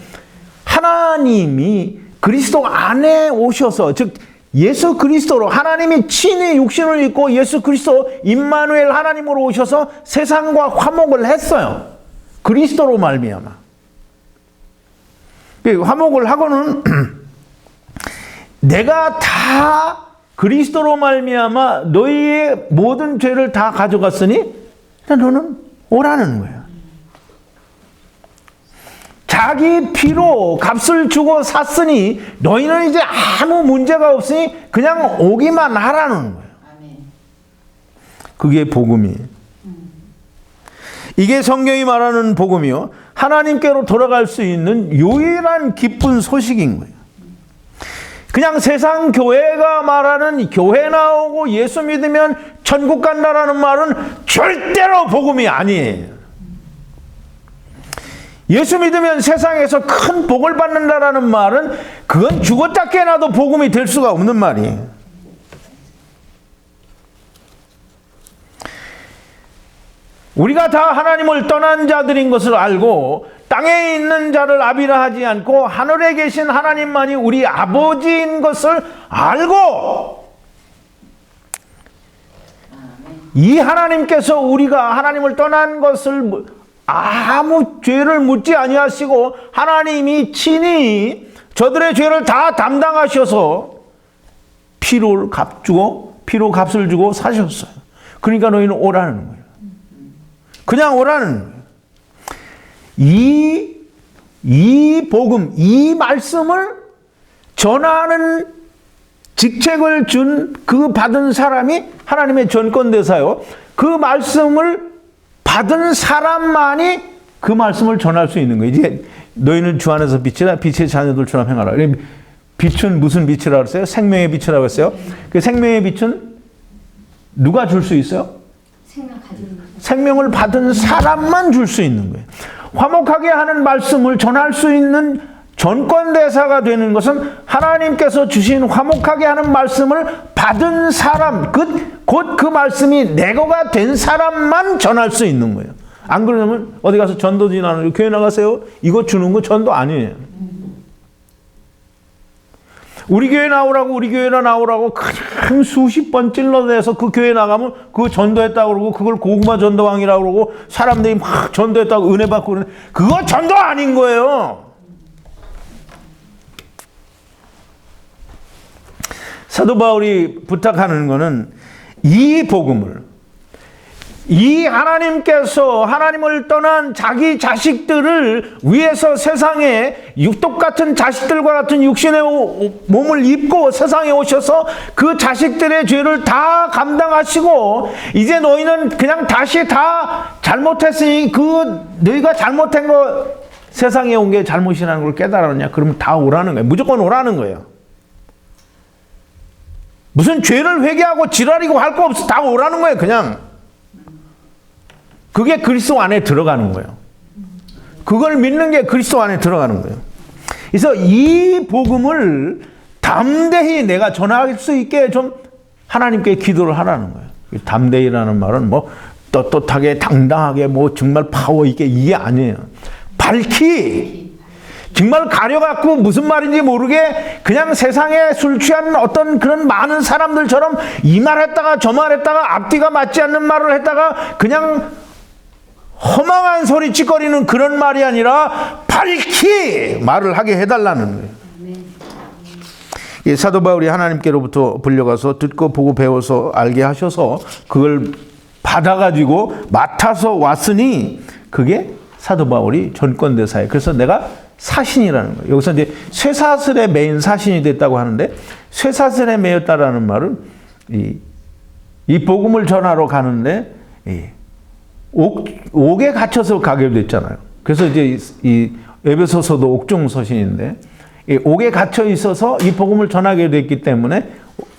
하나님이 그리스도 안에 오셔서 즉 예수 그리스도로 하나님이 친히 육신을 입고 예수 그리스도 임마누엘 하나님으로 오셔서 세상과 화목을 했어요. 그리스도로 말미암아. 화목을 하고는 내가 다 그리스도로 말미암아 너희의 모든 죄를 다 가져갔으니 너는 오라는 거예요. 자기 피로 값을 주고 샀으니 너희는 이제 아무 문제가 없으니 그냥 오기만 하라는 거예요. 그게 복음이에요. 이게 성경이 말하는 복음이요. 하나님께로 돌아갈 수 있는 유일한 기쁜 소식인 거예요. 그냥 세상 교회가 말하는 교회 나오고 예수 믿으면 천국 간다라는 말은 절대로 복음이 아니에요. 예수 믿으면 세상에서 큰 복을 받는다라는 말은 그건 죽었다 깨어나도 복음이 될 수가 없는 말이에요. 우리가 다 하나님을 떠난 자들인 것을 알고 땅에 있는 자를 아비라 하지 않고 하늘에 계신 하나님만이 우리 아버지인 것을 알고 이 하나님께서 우리가 하나님을 떠난 것을 아무 죄를 묻지 아니하시고 하나님이 친히 저들의 죄를 다 담당하셔서 피로 값을 주고 사셨어요. 그러니까 너희는 오라는 거예요. 그냥 오라는 거예요. 이 복음, 이 말씀을 전하는 직책을 준 그 받은 사람이 하나님의 전권대사요. 그 말씀을 받은 사람만이 그 말씀을 전할 수 있는 거예요. 이제 너희는 주 안에서 빛이라 빛의 자녀들처럼 행하라. 빛은 무슨 빛이라고 했어요? 생명의 빛이라고 했어요. 그 생명의 빛은 누가 줄 수 있어요? 생명을 받은 사람만 줄 수 있는 거예요. 화목하게 하는 말씀을 전할 수 있는 전권대사가 되는 것은 하나님께서 주신 화목하게 하는 말씀을 받은 사람, 곧 그 말씀이 내거가 된 사람만 전할 수 있는 거예요. 안 그러면 어디 가서 전도지 나누고 교회 나가세요? 이거 주는 거 전도 아니에요. 우리 교회 나오라고 그냥 수십 번 찔러대서 그 교회 나가면 그거 전도했다고 그러고 그걸 고구마 전도왕이라고 그러고 사람들이 막 전도했다고 은혜 받고 그러는데 그거 전도 아닌 거예요. 사도 바울이 부탁하는 거는 이 복음을 이 하나님께서 하나님을 떠난 자기 자식들을 위해서 세상에 육독 같은 자식들과 같은 육신의 몸을 입고 세상에 오셔서 그 자식들의 죄를 다 감당하시고 이제 너희는 그냥 다시 다 잘못했으니 그 너희가 잘못한 거 세상에 온 게 잘못이라는 걸 깨달았냐? 그러면 다 오라는 거예요. 무조건 오라는 거예요. 무슨 죄를 회개하고 지랄이고 할 거 없어. 다 오라는 거예요. 그냥. 그게 그리스도 안에 들어가는 거예요. 그걸 믿는 게 그리스도 안에 들어가는 거예요. 그래서 이 복음을 담대히 내가 전할 수 있게 좀 하나님께 기도를 하라는 거예요. 담대히라는 말은 뭐 떳떳하게 당당하게 뭐 정말 파워 있게 이게 아니에요. 밝히 정말 가려갖고 무슨 말인지 모르게 그냥 세상에 술 취한 어떤 그런 많은 사람들처럼 이 말 했다가 저 말 했다가 앞뒤가 맞지 않는 말을 했다가 그냥 허망한 소리 찌꺼리는 그런 말이 아니라 밝히 말을 하게 해달라는 거예요. 사도 바울이 하나님께로부터 불려가서 듣고 보고 배워서 알게 하셔서 그걸 받아가지고 맡아서 왔으니 그게 사도 바울이 전권대사예요. 그래서 내가 사신이라는 거예요. 여기서 이제 쇠사슬에 매인 사신이 됐다고 하는데 쇠사슬에 매였다라는 말은 이 복음을 전하러 가는데 옥에 갇혀서 가게 됐잖아요. 그래서 이제 이 에베소서도 옥중서신인데 이 옥에 갇혀 있어서 이 복음을 전하게 됐기 때문에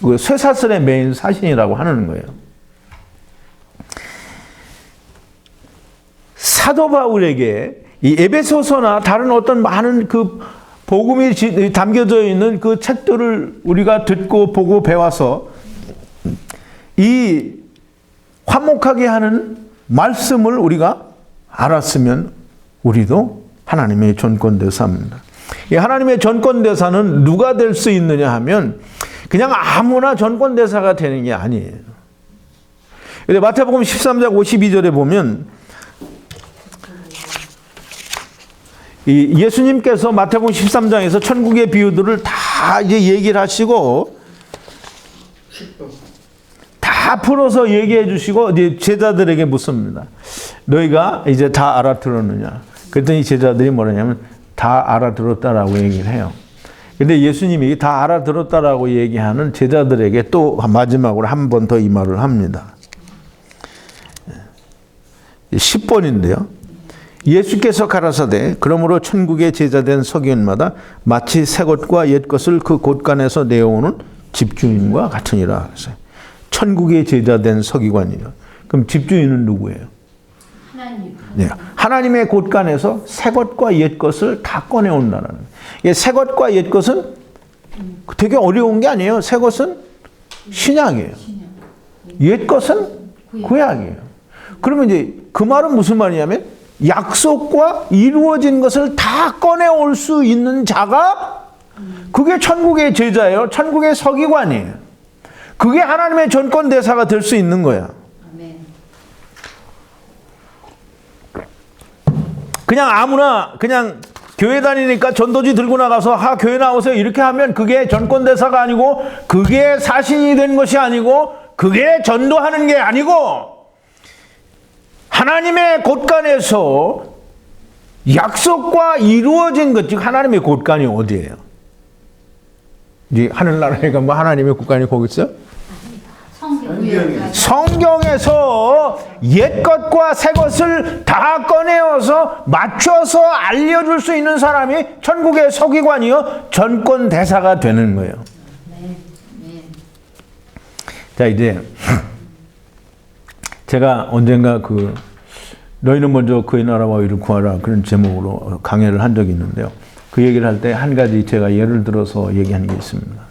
그 쇠사슬에 매인 사신이라고 하는 거예요. 사도 바울에게 이 에베소서나 다른 어떤 많은 그 복음이 담겨져 있는 그 책들을 우리가 듣고 보고 배워서 이 화목하게 하는 말씀을 우리가 알았으면 우리도 하나님의 전권대사입니다. 이 하나님의 전권대사는 누가 될 수 있느냐 하면 그냥 아무나 전권대사가 되는 게 아니에요. 근데 마태복음 13장 52절에 보면 이 예수님께서 마태복음 13장에서 천국의 비유들을 다 이제 얘기를 하시고 다 풀어서 얘기해 주시고 이제 제자들에게 묻습니다. 너희가 이제 다 알아들었느냐? 그랬더니 제자들이 뭐라냐면 다 알아들었다라고 얘기를 해요. 근데 예수님이 다 알아들었다라고 얘기하는 제자들에게 또 마지막으로 한 번 더 이 말을 합니다. 10번인데요. 예수께서 가라사대 그러므로 천국의 제자된 서기관마다 마치 새 것과 옛 것을 그 곳간에서 내어오는 집주인과 같으니라. 그래서 천국의 제자된 서기관이요. 그럼 집주인은 누구예요? 하나님. 네. 하나님의 곳간에서 새 것과 옛 것을 다 꺼내온다는 거예요. 새 것과 옛 것은 되게 어려운 게 아니에요. 새 것은 신약이에요. 옛 것은 구약이에요. 그러면 이제 그 말은 무슨 말이냐면 약속과 이루어진 것을 다 꺼내올 수 있는 자가 그게 천국의 제자예요. 천국의 서기관이에요. 그게 하나님의 전권 대사가 될 수 있는 거야. 아멘. 그냥 아무나 그냥 교회 다니니까 전도지 들고 나가서 교회 나오세요 이렇게 하면 그게 전권 대사가 아니고 그게 사신이 된 것이 아니고 그게 전도하는 게 아니고 하나님의 곳간에서 약속과 이루어진 것, 즉 하나님의 곳간이 어디예요? 이제 하늘나라에 가면 하나님의 곳간이 거기 있어요? 성경에서 옛 것과 새 것을 다 꺼내어서 맞춰서 알려줄 수 있는 사람이 천국의 서기관이요 전권 대사가 되는 거예요. 자, 이제 제가 언젠가 너희는 먼저 그의 나라와 의를 구하라 그런 제목으로 강해를 한 적이 있는데요. 그 얘기를 할 때 한 가지 제가 예를 들어서 얘기하는 게 있습니다.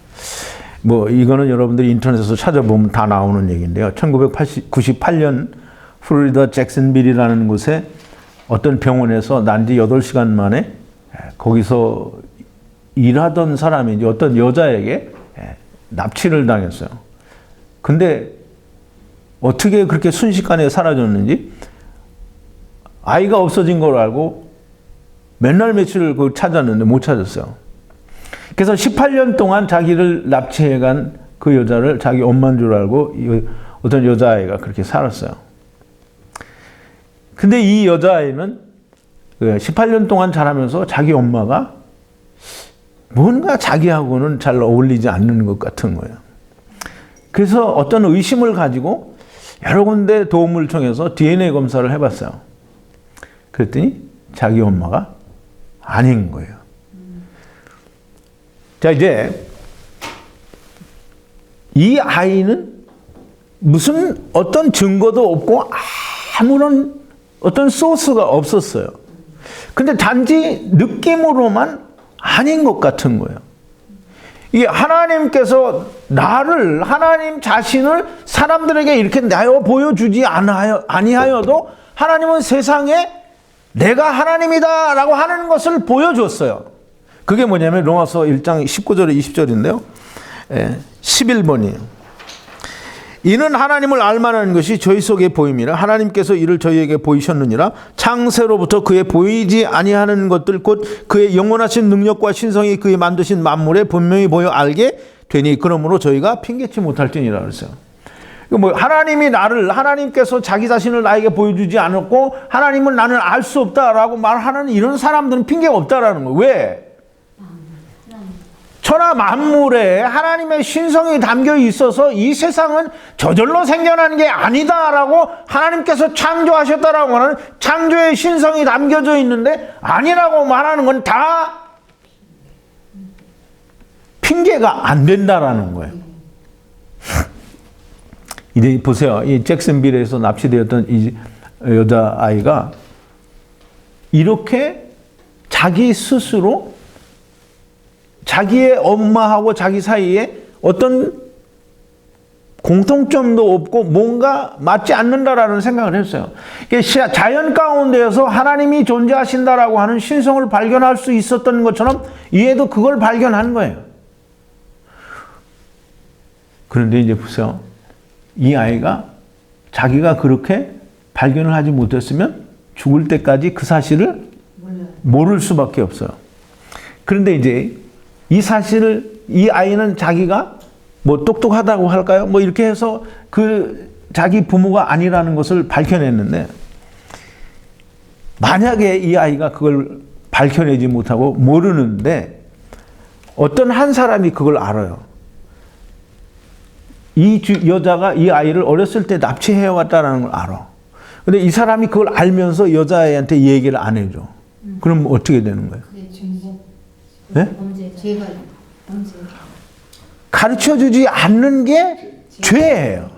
이거는 여러분들이 인터넷에서 찾아보면 다 나오는 얘기인데요. 1998년 플로리다 잭슨빌이라는 곳에 어떤 병원에서 난지 8시간 만에 거기서 일하던 사람이 이제 어떤 여자에게 납치를 당했어요. 근데 어떻게 그렇게 순식간에 사라졌는지 아이가 없어진 걸 알고 맨날 며칠을 찾았는데 못 찾았어요. 그래서 18년 동안 자기를 납치해간 그 여자를 자기 엄마인 줄 알고 어떤 여자아이가 그렇게 살았어요. 근데 이 여자아이는 18년 동안 자라면서 자기 엄마가 뭔가 자기하고는 잘 어울리지 않는 것 같은 거예요. 그래서 어떤 의심을 가지고 여러 군데 도움을 청해서 DNA 검사를 해봤어요. 그랬더니 자기 엄마가 아닌 거예요. 자, 이제 이 아이는 무슨 어떤 증거도 없고 아무런 어떤 소스가 없었어요. 근데 단지 느낌으로만 아닌 것 같은 거예요. 이 하나님께서 하나님 자신을 사람들에게 이렇게 내어 보여주지 아니하여도 하나님은 세상에 내가 하나님이다라고 하는 것을 보여줬어요. 그게 뭐냐면 로마서 1장 19절에 20절인데요. 11번이에요. 이는 하나님을 알만한 것이 저희 속에 보임이라 하나님께서 이를 저희에게 보이셨느니라. 창세로부터 그의 보이지 아니하는 것들 곧 그의 영원하신 능력과 신성이 그의 만드신 만물에 분명히 보여 알게 되니 그러므로 저희가 핑계치 못할지니라 그랬어요. 하나님께서 자기 자신을 나에게 보여주지 않았고 하나님은 나는 알 수 없다라고 말하는 이런 사람들은 핑계가 없다라는 거예요. 왜? 천하 만물에 하나님의 신성이 담겨 있어서 이 세상은 저절로 생겨난 게 아니다라고 하나님께서 창조하셨다라고 하는 창조의 신성이 담겨져 있는데 아니라고 말하는 건 다 핑계가 안 된다라는 거예요. 이제 보세요. 이 잭슨빌에서 납치되었던 이 여자아이가 이렇게 자기 스스로 자기의 엄마하고 자기 사이에 어떤 공통점도 없고 뭔가 맞지 않는다라는 생각을 했어요. 자연 가운데에서 하나님이 존재하신다라고 하는 신성을 발견할 수 있었던 것처럼 얘도 그걸 발견한 거예요. 그런데 이제 보세요. 이 아이가 자기가 그렇게 발견을 하지 못했으면 죽을 때까지 그 사실을 모를 수밖에 없어요. 그런데 이제 이 사실을 이 아이는 자기가 똑똑하다고 할까요? 이렇게 해서 자기 부모가 아니라는 것을 밝혀냈는데 만약에 이 아이가 그걸 밝혀내지 못하고 모르는데 어떤 한 사람이 그걸 알아요. 이 여자가 이 아이를 어렸을 때 납치해왔다는 걸 알아. 근데 이 사람이 그걸 알면서 여자애한테 얘기를 안 해줘. 그럼 어떻게 되는 거예요? 그게 중복. 네? 죄가 범죄. 가르쳐주지 않는 게 죄예요.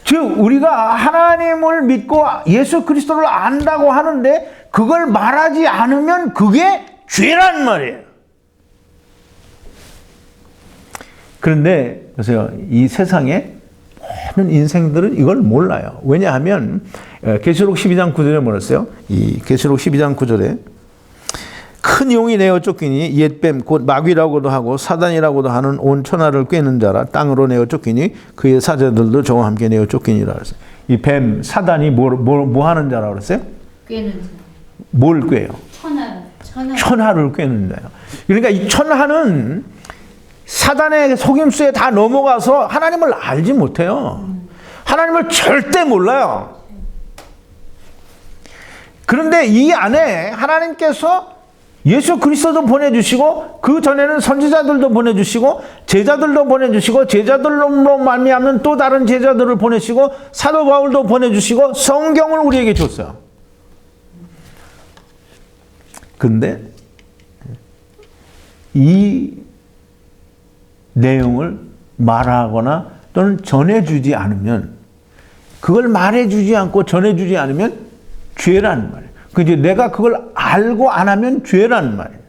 즉 우리가 하나님을 믿고 예수 그리스도를 안다고 하는데 그걸 말하지 않으면 그게 죄란 말이에요. 그런데 보세요. 이 세상에 모든 인생들은 이걸 몰라요. 왜냐하면 계시록 12장 9절에 뭐랬어요? 이 계시록 12장 9절에 큰 용이 내어 쫓기니 옛뱀 곧 마귀라고도 하고 사단이라고도 하는 온 천하를 꿰는 자라 땅으로 내어 쫓기니 그의 사자들도 저와 함께 내어 쫓기니라 그랬어요. 이 뱀 사단이 뭐 하는 자라 그랬어요? 꿰는 자. 뭘 꿰요? 천하를 꿰는 자예요. 그러니까 이 천하는 사단의 속임수에 다 넘어가서 하나님을 알지 못해요. 하나님을 절대 몰라요. 그런데 이 안에 하나님께서 예수 그리스도도 보내주시고 그 전에는 선지자들도 보내주시고 제자들도 보내주시고 제자들로 말미암는 또 다른 제자들을 보내시고 사도 바울도 보내주시고 성경을 우리에게 줬어요. 근데 이 내용을 말하거나 또는 전해주지 않으면 그걸 말해주지 않고 전해주지 않으면 죄라는 말이에요. 그지? 내가 그걸 알고 안 하면 죄라는 말이에요.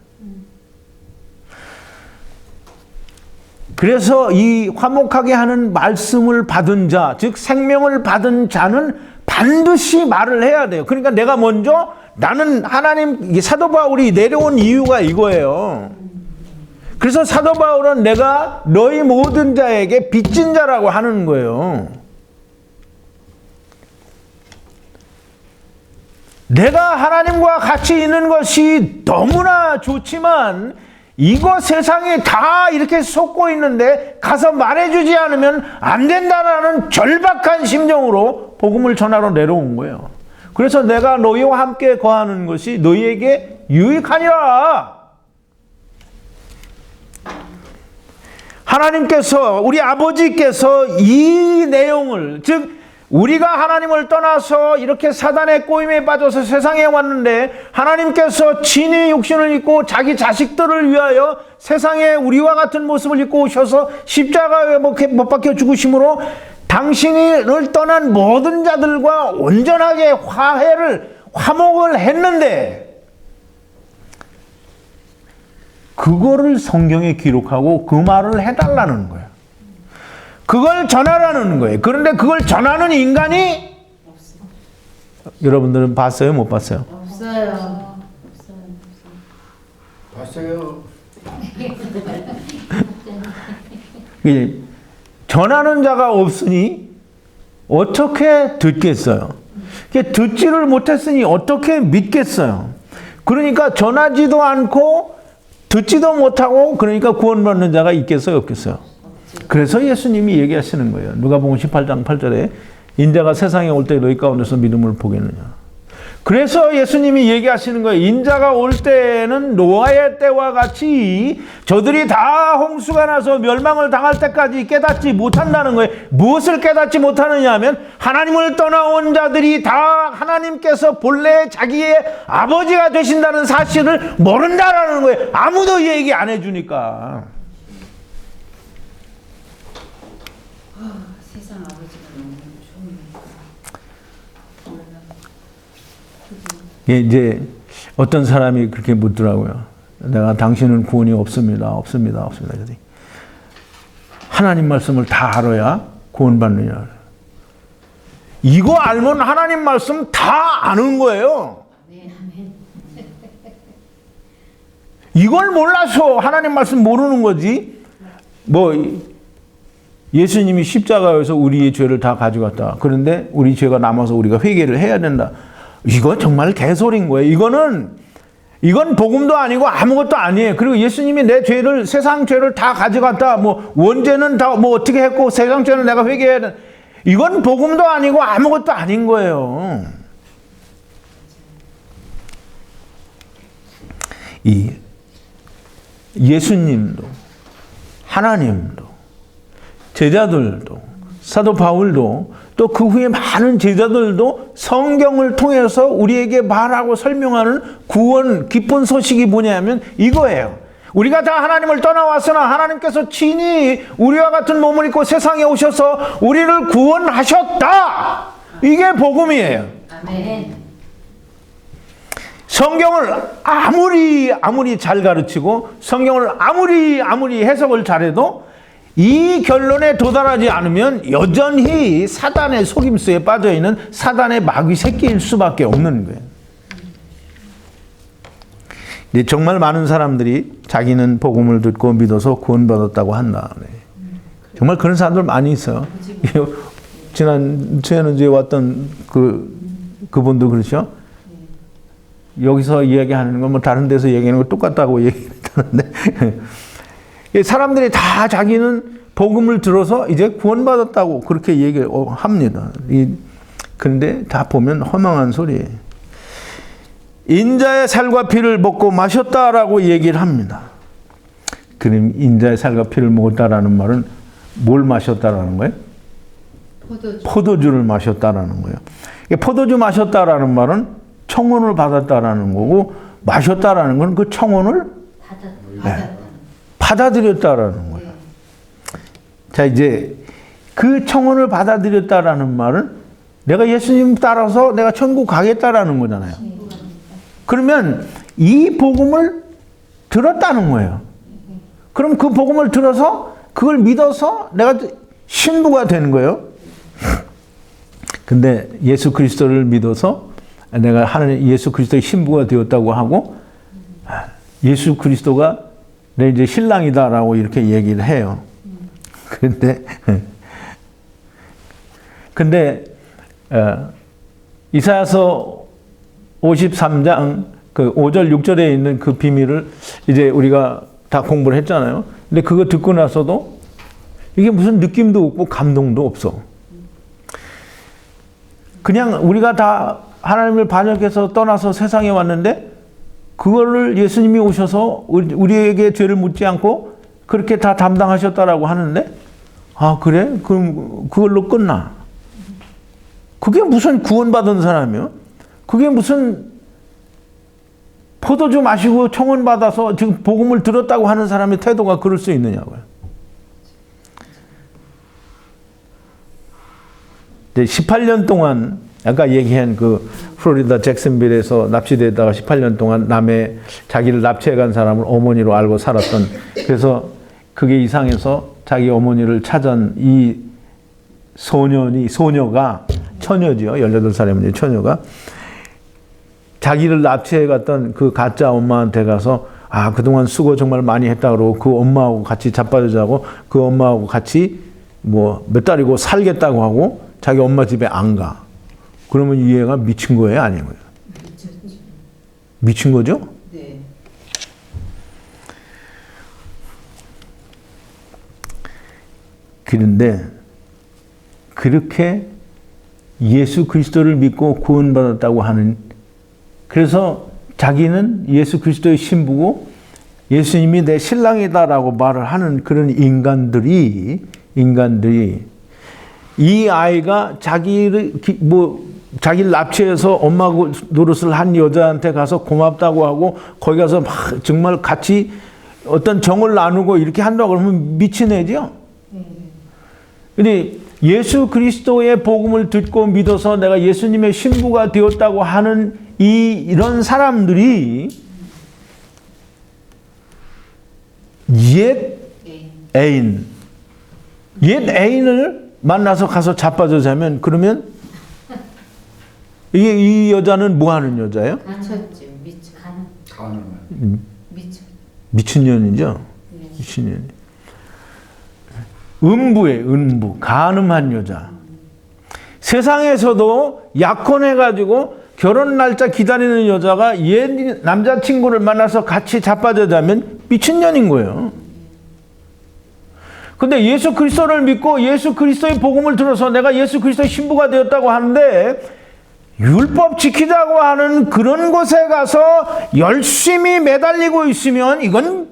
그래서 이 화목하게 하는 말씀을 받은 자, 즉 생명을 받은 자는 반드시 말을 해야 돼요. 그러니까 내가 먼저 나는 하나님, 사도 바울이 내려온 이유가 이거예요. 그래서 사도 바울은 내가 너희 모든 자에게 빚진 자라고 하는 거예요. 내가 하나님과 같이 있는 것이 너무나 좋지만 이거 세상에 다 이렇게 속고 있는데 가서 말해주지 않으면 안 된다라는 절박한 심정으로 복음을 전하러 내려온 거예요. 그래서 내가 너희와 함께 거하는 것이 너희에게 유익하니라. 하나님께서, 우리 아버지께서 이 내용을, 즉 우리가 하나님을 떠나서 이렇게 사단의 꼬임에 빠져서 세상에 왔는데 하나님께서 친히 육신을 입고 자기 자식들을 위하여 세상에 우리와 같은 모습을 입고 오셔서 십자가에 못 박혀 죽으심으로 당신을 떠난 모든 자들과 온전하게 화목을 했는데 그거를 성경에 기록하고 그 말을 해달라는 거예요. 그걸 전하라는 거예요. 그런데 그걸 전하는 인간이 없어. 여러분들은 봤어요? 못 봤어요? 없어요. 봤어요. 전하는 자가 없으니 어떻게 듣겠어요? 듣지를 못했으니 어떻게 믿겠어요? 그러니까 전하지도 않고 듣지도 못하고 그러니까 구원받는 자가 있겠어요? 없겠어요? 그래서 예수님이 얘기하시는 거예요. 누가복음 18장 8절에 인자가 세상에 올 때 너희 가운데서 믿음을 보겠느냐. 그래서 예수님이 얘기하시는 거예요. 인자가 올 때는 노아의 때와 같이 저들이 다 홍수가 나서 멸망을 당할 때까지 깨닫지 못한다는 거예요. 무엇을 깨닫지 못하느냐 하면 하나님을 떠나온 자들이 다 하나님께서 본래 자기의 아버지가 되신다는 사실을 모른다라는 거예요. 아무도 얘기 안 해주니까. 세상 아버지가 너무 좋으니까. 이제 어떤 사람이 그렇게 묻더라고요. 내가 당신은 구원이 없습니다. 없습니다. 그랬더니 하나님 말씀을 다 알아야 구원받느냐. 이거 알면 하나님 말씀 다 아는 거예요. 이걸 몰라서 하나님 말씀 모르는 거지. 예수님이 십자가에서 우리의 죄를 다 가져갔다. 그런데 우리 죄가 남아서 우리가 회개를 해야 된다. 이거 정말 개소리인 거예요. 이건 복음도 아니고 아무것도 아니에요. 그리고 예수님이 내 죄를, 세상 죄를 다 가져갔다. 원죄는 다 어떻게 했고 세상 죄는 내가 회개해야 된다. 이건 복음도 아니고 아무것도 아닌 거예요. 이 예수님도 하나님도 제자들도 사도 바울도 또 그 후에 많은 제자들도 성경을 통해서 우리에게 말하고 설명하는 구원 기쁜 소식이 뭐냐면 이거예요. 우리가 다 하나님을 떠나왔으나 하나님께서 친히 우리와 같은 몸을 입고 세상에 오셔서 우리를 구원하셨다. 이게 복음이에요. 아멘. 성경을 아무리 잘 가르치고 성경을 아무리 해석을 잘해도 이 결론에 도달하지 않으면 여전히 사단의 속임수에 빠져있는 사단의 마귀 새끼일 수밖에 없는 거예요. 근데 정말 많은 사람들이 자기는 복음을 듣고 믿어서 구원받았다고 한다. 정말 그런 사람들 많이 있어요. 지난주에 왔던 그분도 그렇죠. 여기서 이야기하는 건 뭐 다른 데서 얘기하는 거 똑같다고 얘기했다는데 사람들이 다 자기는 복음을 들어서 이제 구원받았다고 그렇게 얘기합니다. 그런데 다 보면 허망한 소리예요. 인자의 살과 피를 먹고 마셨다라고 얘기를 합니다. 그럼 인자의 살과 피를 먹었다라는 말은 뭘 마셨다라는 거예요? 포도주를 마셨다라는 거예요. 포도주 마셨다라는 말은 청혼을 받았다라는 거고 마셨다라는 건 그 청혼을 받아들였다라는 거예요. 자, 이제 그 청혼을 받아들였다라는 말은 내가 예수님 따라서 내가 천국 가겠다라는 거잖아요. 그러면 이 복음을 들었다는 거예요. 그럼 그 복음을 들어서 그걸 믿어서 내가 신부가 되는 거예요. 근데 예수 그리스도를 믿어서 내가 하나님 예수 그리스도의 신부가 되었다고 하고 예수 그리스도가 내 이제 신랑이다라고 이렇게 얘기를 해요. 근데 이사야서 53장 그 5절 6절에 있는 그 비밀을 이제 우리가 다 공부를 했잖아요. 근데 그거 듣고 나서도 이게 무슨 느낌도 없고 감동도 없어. 그냥 우리가 다 하나님을 반역해서 떠나서 세상에 왔는데 그거를 예수님이 오셔서 우리에게 죄를 묻지 않고 그렇게 다 담당하셨다라고 하는데 아 그래? 그럼 그걸로 끝나. 그게 무슨 구원받은 사람이요? 그게 무슨 포도주 마시고 청혼받아서 지금 복음을 들었다고 하는 사람의 태도가 그럴 수 있느냐고요. 18년 동안 아까 얘기한 그 플로리다 잭슨빌에서 납치되다가 18년 동안 남의 자기를 납치해 간 사람을 어머니로 알고 살았던 그래서 그게 이상해서 자기 어머니를 찾은 이 소녀가 처녀지요. 18살이면 처녀가 자기를 납치해 갔던 그 가짜 엄마한테 가서 아 그동안 수고 정말 많이 했다 그러고 그 엄마하고 같이 자빠져 자고 그 엄마하고 같이 뭐 몇 달이고 살겠다고 하고 자기 엄마 집에 안 가. 그러면 이 애가 미친 거예요? 아니에요? 미친 거죠? 네. 그런데 그렇게 예수 그리스도를 믿고 구원받았다고 하는 그래서 자기는 예수 그리스도의 신부고 예수님이 내 신랑이다라고 말을 하는 그런 인간들이 이 아이가 자기를 납치해서 엄마 노릇을 한 여자한테 가서 고맙다고 하고 거기 가서 막 정말 같이 어떤 정을 나누고 이렇게 한다고 그러면 미친 애죠. 근데 예수 그리스도의 복음을 듣고 믿어서 내가 예수님의 신부가 되었다고 하는 이런 사람들이 옛 애인을 만나서 가서 자빠져 자면 그러면 이 여자는 뭐 하는 여자예요? 미쳤죠. 미친년이죠. 미친년. 음부, 간음한 여자. 세상에서도 약혼해가지고 결혼 날짜 기다리는 여자가 옛 남자친구를 만나서 같이 자빠져 자면 미친년인 거예요. 근데 예수 그리스도를 믿고 예수 그리스도의 복음을 들어서 내가 예수 그리스도의 신부가 되었다고 하는데 율법 지키자고 하는 그런 곳에 가서 열심히 매달리고 있으면 이건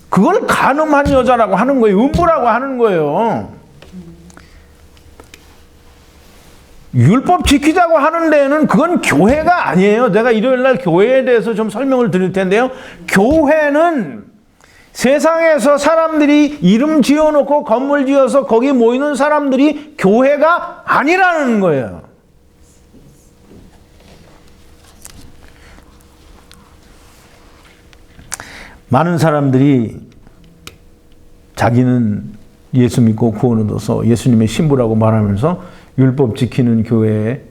그걸 간음한 여자라고 하는 거예요. 음부라고 하는 거예요. 율법 지키자고 하는 데는 그건 교회가 아니에요. 내가 일요일 날 교회에 대해서 좀 설명을 드릴 텐데요. 교회는 세상에서 사람들이 이름 지어놓고 건물 지어서 거기 모이는 사람들이 교회가 아니라는 거예요. 많은 사람들이 자기는 예수 믿고 구원 얻어서 예수님의 신부라고 말하면서 율법 지키는 교회에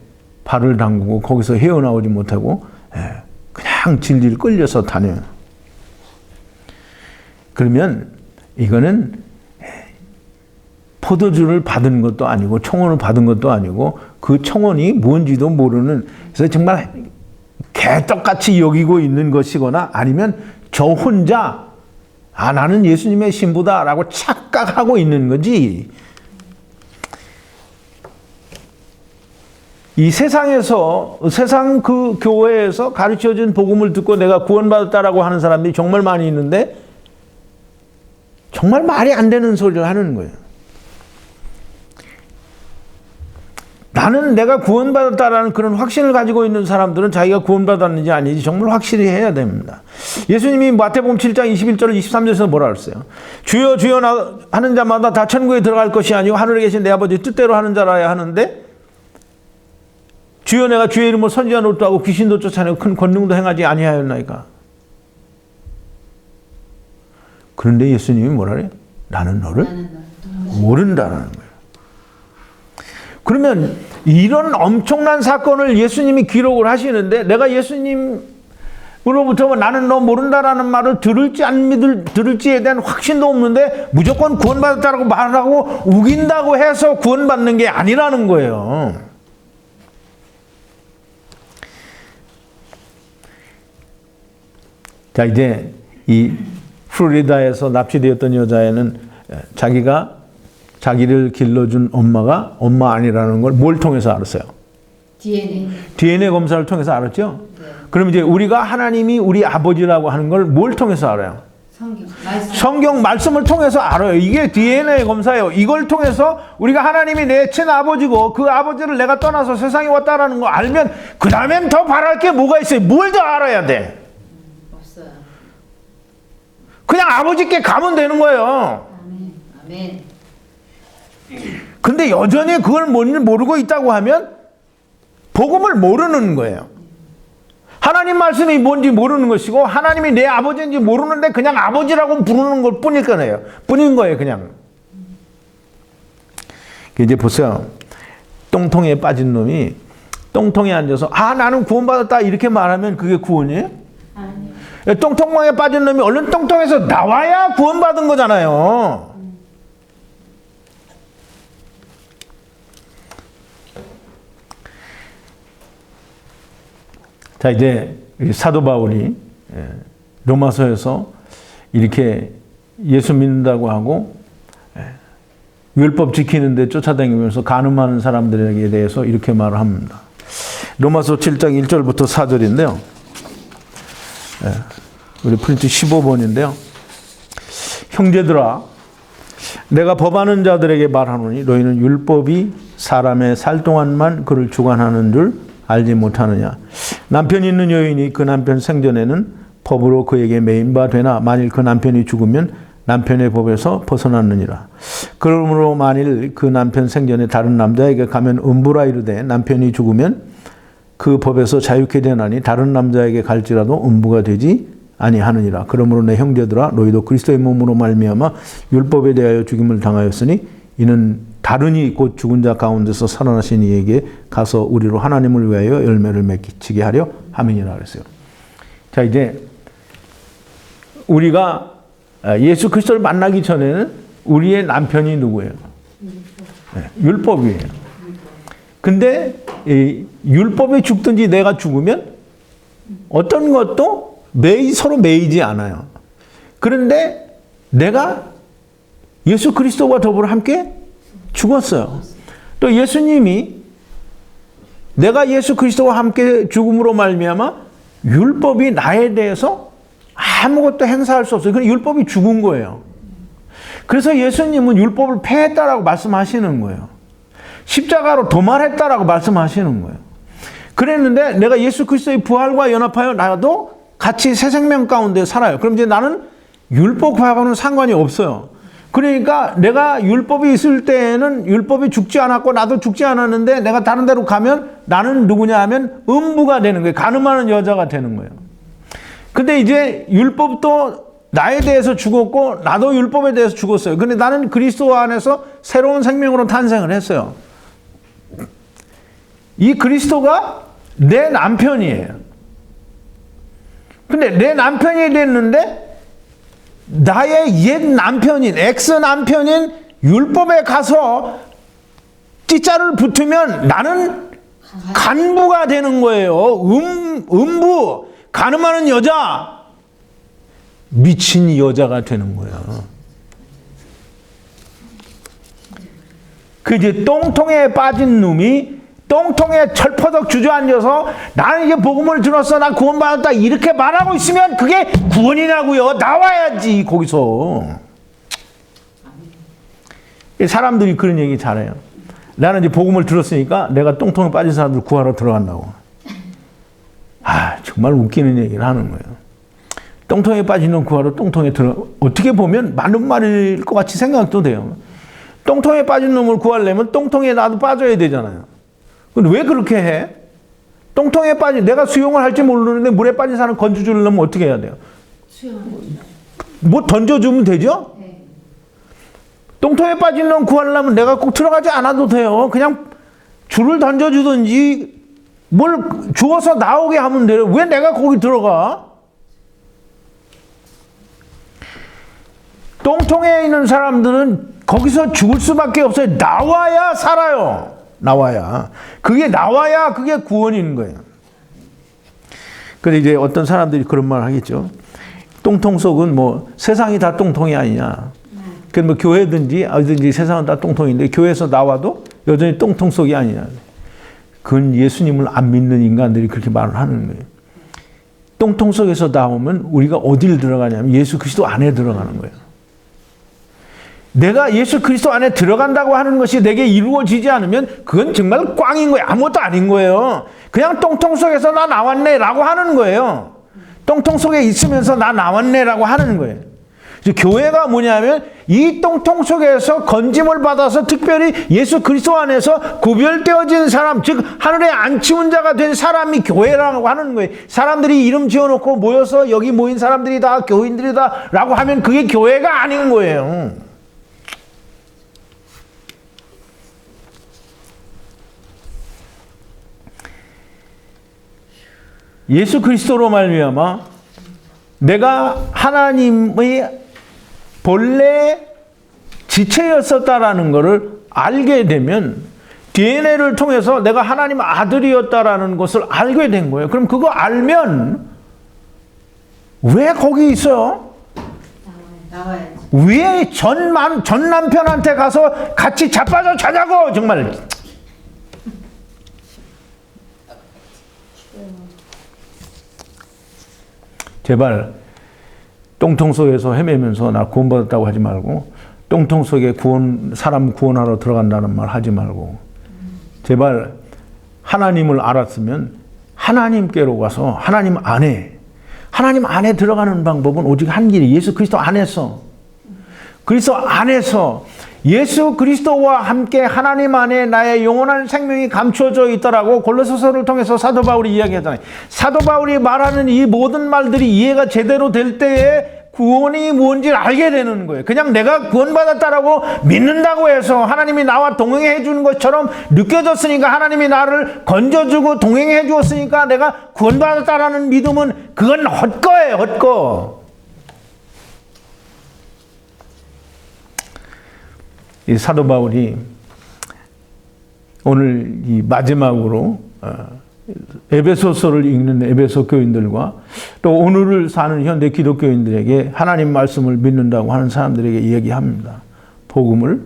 발을 담그고 거기서 헤어나오지 못하고 그냥 질질 끌려서 다녀요. 그러면 이거는 포도주를 받은 것도 아니고 청혼을 받은 것도 아니고 그 청혼이 뭔지도 모르는, 그래서 정말 개떡같이 여기고 있는 것이거나 아니면 저 혼자 나는 예수님의 신부다라고 착각하고 있는 거지. 이 세상에서, 세상 그 교회에서 가르쳐준 복음을 듣고 내가 구원받았다라고 하는 사람들이 정말 많이 있는데 정말 말이 안 되는 소리를 하는 거예요. 나는 내가 구원받았다라는 그런 확신을 가지고 있는 사람들은 자기가 구원받았는지 아닌지 정말 확실히 해야 됩니다. 예수님이 마태복음 7장 21절 23절에서 뭐라 그랬어요? 주여 주여 하는 자마다 다 천국에 들어갈 것이 아니고 하늘에 계신 내 아버지 뜻대로 하는 자라야 하는데, 주여 내가 주의 이름으로 선지자 노릇도 하고 귀신도 쫓아내고 큰 권능도 행하지 아니하였나이까. 그런데 예수님이 뭐라 그래요? 나는 너를 모른다라는 거예요. 그러면 이런 엄청난 사건을 예수님이 기록을 하시는데 내가 예수님으로부터 나는 너 모른다라는 말을 들을지 안 들을지에 대한 확신도 없는데 무조건 구원받았다라고 말하고 우긴다고 해서 구원받는 게 아니라는 거예요. 자, 이제 이 플로리다에서 납치되었던 여자애는 자기가 자기를 길러준 엄마가 엄마 아니라는 걸 뭘 통해서 알았어요? DNA 검사를 통해서 알았죠? 네. 그럼 이제 우리가 하나님이 우리 아버지라고 하는 걸 뭘 통해서 알아요? 성경 말씀을 통해서 알아요. 이게 DNA 검사예요. 이걸 통해서 우리가 하나님이 내 친아버지고 그 아버지를 내가 떠나서 세상에 왔다라는 거 알면 그 다음엔 더 바랄 게 뭐가 있어요? 뭘 더 알아야 돼? 없어요. 그냥 아버지께 가면 되는 거예요. 아멘. 근데 여전히 그걸 모르고 있다고 하면 복음을 모르는 거예요. 하나님 말씀이 뭔지 모르는 것이고 하나님이 내 아버지인지 모르는데 그냥 아버지라고 부르는 것 뿐인 거예요. 그냥. 이제 보세요. 똥통에 빠진 놈이 똥통에 앉아서 나는 구원받았다 이렇게 말하면 그게 구원이에요? 아니요. 똥통에 빠진 놈이 얼른 똥통에서 나와야 구원받은 거잖아요. 자, 이제 사도 바울이 로마서에서 이렇게 예수 믿는다고 하고 율법 지키는데 쫓아다니면서 간음하는 사람들에게 대해서 이렇게 말을 합니다. 로마서 7장 1절부터 4절인데요. 우리 프린트 15번인데요. 형제들아, 내가 법하는 자들에게 말하노니 너희는 율법이 사람의 살 동안만 그를 주관하는 줄 알지 못하느냐. 남편이 있는 여인이 그 남편 생전에는 법으로 그에게 매인 바 되나 만일 그 남편이 죽으면 남편의 법에서 벗어났느니라. 그러므로 만일 그 남편 생전에 다른 남자에게 가면 음부라 이르되 남편이 죽으면 그 법에서 자유케 되나니 다른 남자에게 갈지라도 음부가 되지 아니하느니라. 그러므로 내 형제들아 너희도 그리스도의 몸으로 말미암아 율법에 대하여 죽임을 당하였으니 이는 다른이 곧 죽은 자 가운데서 살아나신 이에게 가서 우리로 하나님을 위하여 열매를 맺히게 하려 함이니라 그랬어요. 자, 이제 우리가 예수 그리스도를 만나기 전에는 우리의 남편이 누구예요? 율법이에요. 근데 율법이 죽든지 내가 죽으면 어떤 것도 서로 매이지 않아요. 그런데 내가 예수 그리스도와 더불어 함께 죽었어요. 또 예수님이 내가 예수 그리스도와 함께 죽음으로 말미암아 율법이 나에 대해서 아무것도 행사할 수 없어요. 그럼 율법이 죽은 거예요. 그래서 예수님은 율법을 폐했다라고 말씀하시는 거예요. 십자가로 도말했다라고 말씀하시는 거예요. 그랬는데 내가 예수 그리스도의 부활과 연합하여 나도 같이 새 생명 가운데 살아요. 그럼 이제 나는 율법하고는 상관이 없어요. 그러니까 내가 율법이 있을 때에는 율법이 죽지 않았고 나도 죽지 않았는데 내가 다른 데로 가면 나는 누구냐 하면 음부가 되는 거예요. 간음하는 여자가 되는 거예요. 근데 이제 율법도 나에 대해서 죽었고 나도 율법에 대해서 죽었어요. 근데 나는 그리스도 안에서 새로운 생명으로 탄생을 했어요. 이 그리스도가 내 남편이에요. 근데 내 남편이 됐는데 나의 옛 남편인 엑스 남편인 율법에 가서 찌자를 붙으면 나는 간부가 되는 거예요. 음부, 간음하는 여자, 미친 여자가 되는 거야. 그 이제 똥통에 빠진 놈이 똥통에 철퍼덕 주저앉아서 나는 이제 복음을 들었어, 나 구원받았다 이렇게 말하고 있으면 그게 구원이라고요. 나와야지 거기서. 사람들이 그런 얘기 잘해요. 나는 이제 복음을 들었으니까 내가 똥통에 빠진 사람들 구하러 들어간다고. 정말 웃기는 얘기를 하는 거예요. 똥통에 빠진 놈 구하러 똥통에 들어. 어떻게 보면 맞는 말일 것 같이 생각도 돼요. 똥통에 빠진 놈을 구하려면 똥통에 나도 빠져야 되잖아요. 근데 왜 그렇게 해? 똥통에 빠진, 내가 수영을 할지 모르는데 물에 빠진 사람 건져주려면 어떻게 해야 돼요? 뭐 던져주면 되죠? 네. 똥통에 빠진 놈 구하려면 내가 꼭 들어가지 않아도 돼요. 그냥 줄을 던져주든지 뭘 주워서 나오게 하면 돼요. 왜 내가 거기 들어가? 똥통에 있는 사람들은 거기서 죽을 수밖에 없어요. 나와야 살아요. 나와야. 그게 나와야 그게 구원인 거예요. 근데 이제 어떤 사람들이 그런 말 하겠죠. 똥통 속은 뭐 세상이 다 똥통이 아니냐. 그 뭐 교회든지 어디든지 세상은 다 똥통인데 교회에서 나와도 여전히 똥통 속이 아니냐. 그건 예수님을 안 믿는 인간들이 그렇게 말을 하는 거예요. 똥통 속에서 나오면 우리가 어디를 들어가냐면 예수 그리스도 안에 들어가는 거예요. 내가 예수 그리스도 안에 들어간다고 하는 것이 내게 이루어지지 않으면 그건 정말 꽝인 거예요. 아무것도 아닌 거예요. 그냥 똥통 속에서 나 나왔네 라고 하는 거예요. 똥통 속에 있으면서 나 나왔네 라고 하는 거예요. 교회가 뭐냐면 이 똥통 속에서 건짐을 받아서 특별히 예수 그리스도 안에서 구별되어진 사람, 즉 하늘에 안치운 자가 된 사람이 교회라고 하는 거예요. 사람들이 이름 지어놓고 모여서 여기 모인 사람들이 다 교인들이다 라고 하면 그게 교회가 아닌 거예요. 예수 그리스도로 말미암아 내가 하나님의 본래 지체였었다라는 것을 알게 되면 DNA를 통해서 내가 하나님 아들이었다라는 것을 알게 된 거예요. 그럼 그거 알면 왜 거기 있어요? 나와야지. 왜 전 남편한테 가서 같이 자빠져 자자고 정말. 제발 똥통 속에서 헤매면서 나 구원받았다고 하지 말고 똥통 속에 사람 구원하러 들어간다는 말 하지 말고 제발 하나님을 알았으면 하나님께로 가서 하나님 안에 들어가는 방법은 오직 한 길이 예수 그리스도 안에서 예수 그리스도와 함께 하나님 안에 나의 영원한 생명이 감추어져 있다라고 골로새서를 통해서 사도 바울이 이야기하잖아요. 사도 바울이 말하는 이 모든 말들이 이해가 제대로 될 때에 구원이 뭔지를 알게 되는 거예요. 그냥 내가 구원받았다라고 믿는다고 해서 하나님이 나와 동행해 주는 것처럼 느껴졌으니까 하나님이 나를 건져주고 동행해 주었으니까 내가 구원받았다라는 믿음은 그건 헛거예요. 헛거. 이 사도 바울이 오늘 이 마지막으로 에베소서를 읽는 에베소 교인들과 또 오늘을 사는 현대 기독교인들에게 하나님 말씀을 믿는다고 하는 사람들에게 이야기합니다. 복음을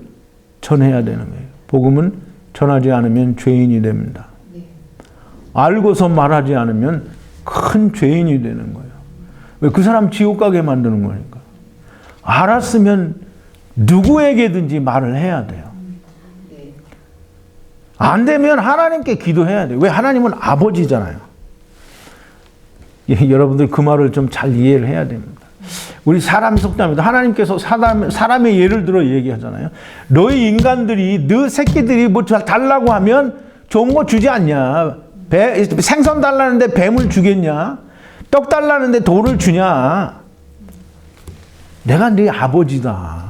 전해야 되는 거예요. 복음은 전하지 않으면 죄인이 됩니다. 알고서 말하지 않으면 큰 죄인이 되는 거예요. 왜? 그 사람 지옥 가게 만드는 거니까. 알았으면 누구에게든지 말을 해야 돼요. 안 되면 하나님께 기도해야 돼요. 왜? 하나님은 아버지잖아요. 예, 여러분들 그 말을 좀 잘 이해를 해야 됩니다. 우리 사람 속담에도 하나님께서 사람의 예를 들어 얘기하잖아요. 너희 인간들이, 너 새끼들이 뭐 달라고 하면 좋은 거 주지 않냐? 생선 달라는데 뱀을 주겠냐? 떡 달라는데 돌을 주냐? 내가 네 아버지다.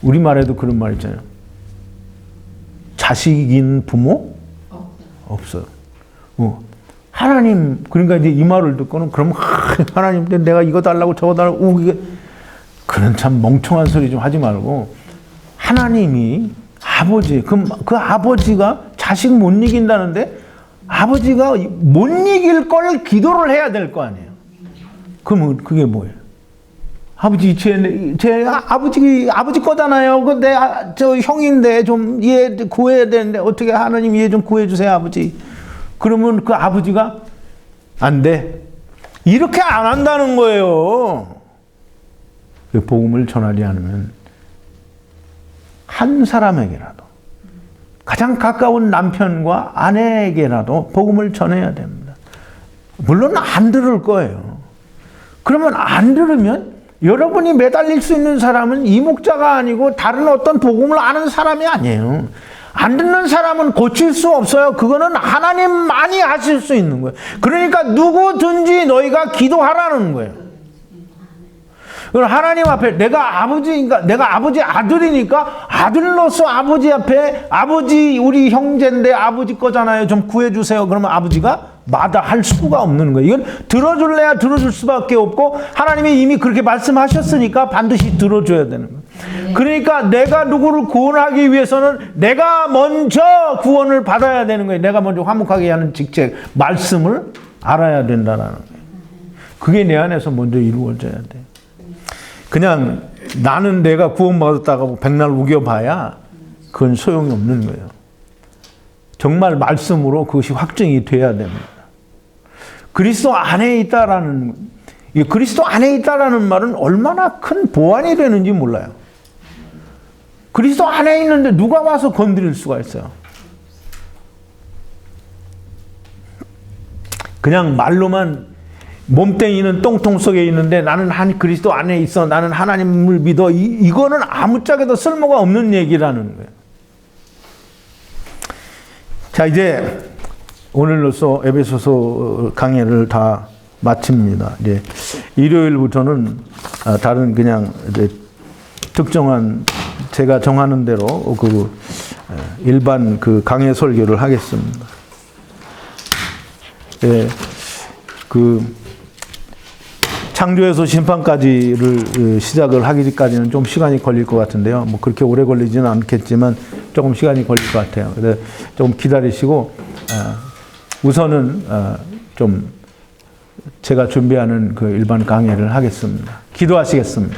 우리말에도 그런 말 있잖아요. 자식인 부모? 없어요. 하나님, 그러니까 이제 이 말을 듣고는 그럼 하나님 내가 이거 달라고 저거 달라고 이게 그런 참 멍청한 소리 좀 하지 말고 하나님이 아버지, 그 아버지가 자식 못 이긴다는데 아버지가 못 이길 걸 기도를 해야 될 거 아니에요. 그러면 그게 뭐예요? 아버지, 제 아버지 거잖아요. 저 형인데 좀 이해 구해야 되는데 어떻게 하나님 이해 좀 구해 주세요, 아버지. 그러면 그 아버지가 안 돼. 이렇게 안 한다는 거예요. 복음을 전하지 않으면 한 사람에게라도 가장 가까운 남편과 아내에게라도 복음을 전해야 됩니다. 물론 안 들을 거예요. 그러면 안 들으면 여러분이 매달릴 수 있는 사람은 이 목자가 아니고 다른 어떤 복음을 아는 사람이 아니에요. 안 듣는 사람은 고칠 수 없어요. 그거는 하나님만이 하실 수 있는 거예요. 그러니까 누구든지 너희가 기도하라는 거예요. 하나님 앞에 내가 아버지 아들이니까 아들로서 아버지 앞에 아버지 우리 형제인데 아버지 거잖아요. 좀 구해주세요. 그러면 아버지가 마다할 수가 없는 거예요. 이건 들어줄래야 들어줄 수밖에 없고 하나님이 이미 그렇게 말씀하셨으니까 반드시 들어줘야 되는 거예요. 그러니까 내가 누구를 구원하기 위해서는 내가 먼저 구원을 받아야 되는 거예요. 내가 먼저 화목하게 하는 직책, 말씀을 알아야 된다는 거예요. 그게 내 안에서 먼저 이루어져야 돼요. 그냥 나는 내가 구원받았다고 백날 우겨봐야 그건 소용이 없는 거예요. 정말 말씀으로 그것이 확증이 돼야 됩니다. 그리스도 안에 있다라는, 그리스도 안에 있다라는 말은 얼마나 큰 보완이 되는지 몰라요. 그리스도 안에 있는데 누가 와서 건드릴 수가 있어요? 그냥 말로만 몸뚱이는 똥통 속에 있는데 나는 그리스도 안에 있어, 나는 하나님을 믿어, 이거는 아무짝에도 쓸모가 없는 얘기라는 거예요. 자, 이제 오늘로써 에베소서 강의를 다 마칩니다. 이제 일요일부터는 다른 그냥 이제 특정한 제가 정하는 대로 그 일반 그 강해 설교를 하겠습니다. 예, 그 창조에서 심판까지를 시작을 하기까지는 좀 시간이 걸릴 것 같은데요. 뭐 그렇게 오래 걸리지는 않겠지만 조금 시간이 걸릴 것 같아요. 그래서 조금 기다리시고 우선은 좀 제가 준비하는 그 일반 강의를 하겠습니다. 기도하시겠습니다.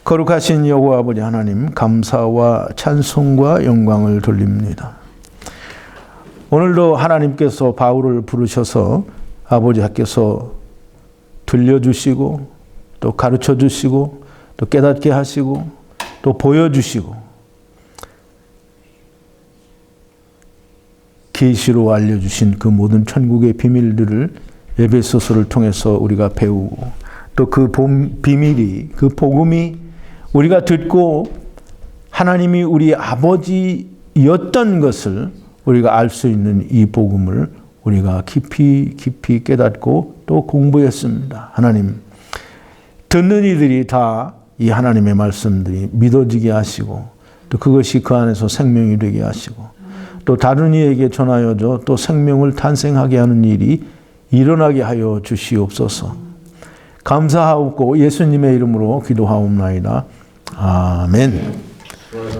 거룩하신 여호와 아버지 하나님, 감사와 찬송과 영광을 돌립니다. 오늘도 하나님께서 바울을 부르셔서 아버지께서 들려주시고 또 가르쳐주시고 또 깨닫게 하시고 또 보여주시고 계시로 알려주신 그 모든 천국의 비밀들을 에베소서를 통해서 우리가 배우고 또 그 비밀이, 그 복음이 우리가 듣고 하나님이 우리 아버지였던 것을 우리가 알 수 있는 이 복음을 우리가 깊이 깨닫고 또 공부했습니다. 하나님, 듣는 이들이 다 이 하나님의 말씀들이 믿어지게 하시고 또 그것이 그 안에서 생명이 되게 하시고 또 다른 이에게 전하여져 또 생명을 탄생하게 하는 일이 일어나게 하여 주시옵소서. 감사하옵고 예수님의 이름으로 기도하옵나이다. 아멘.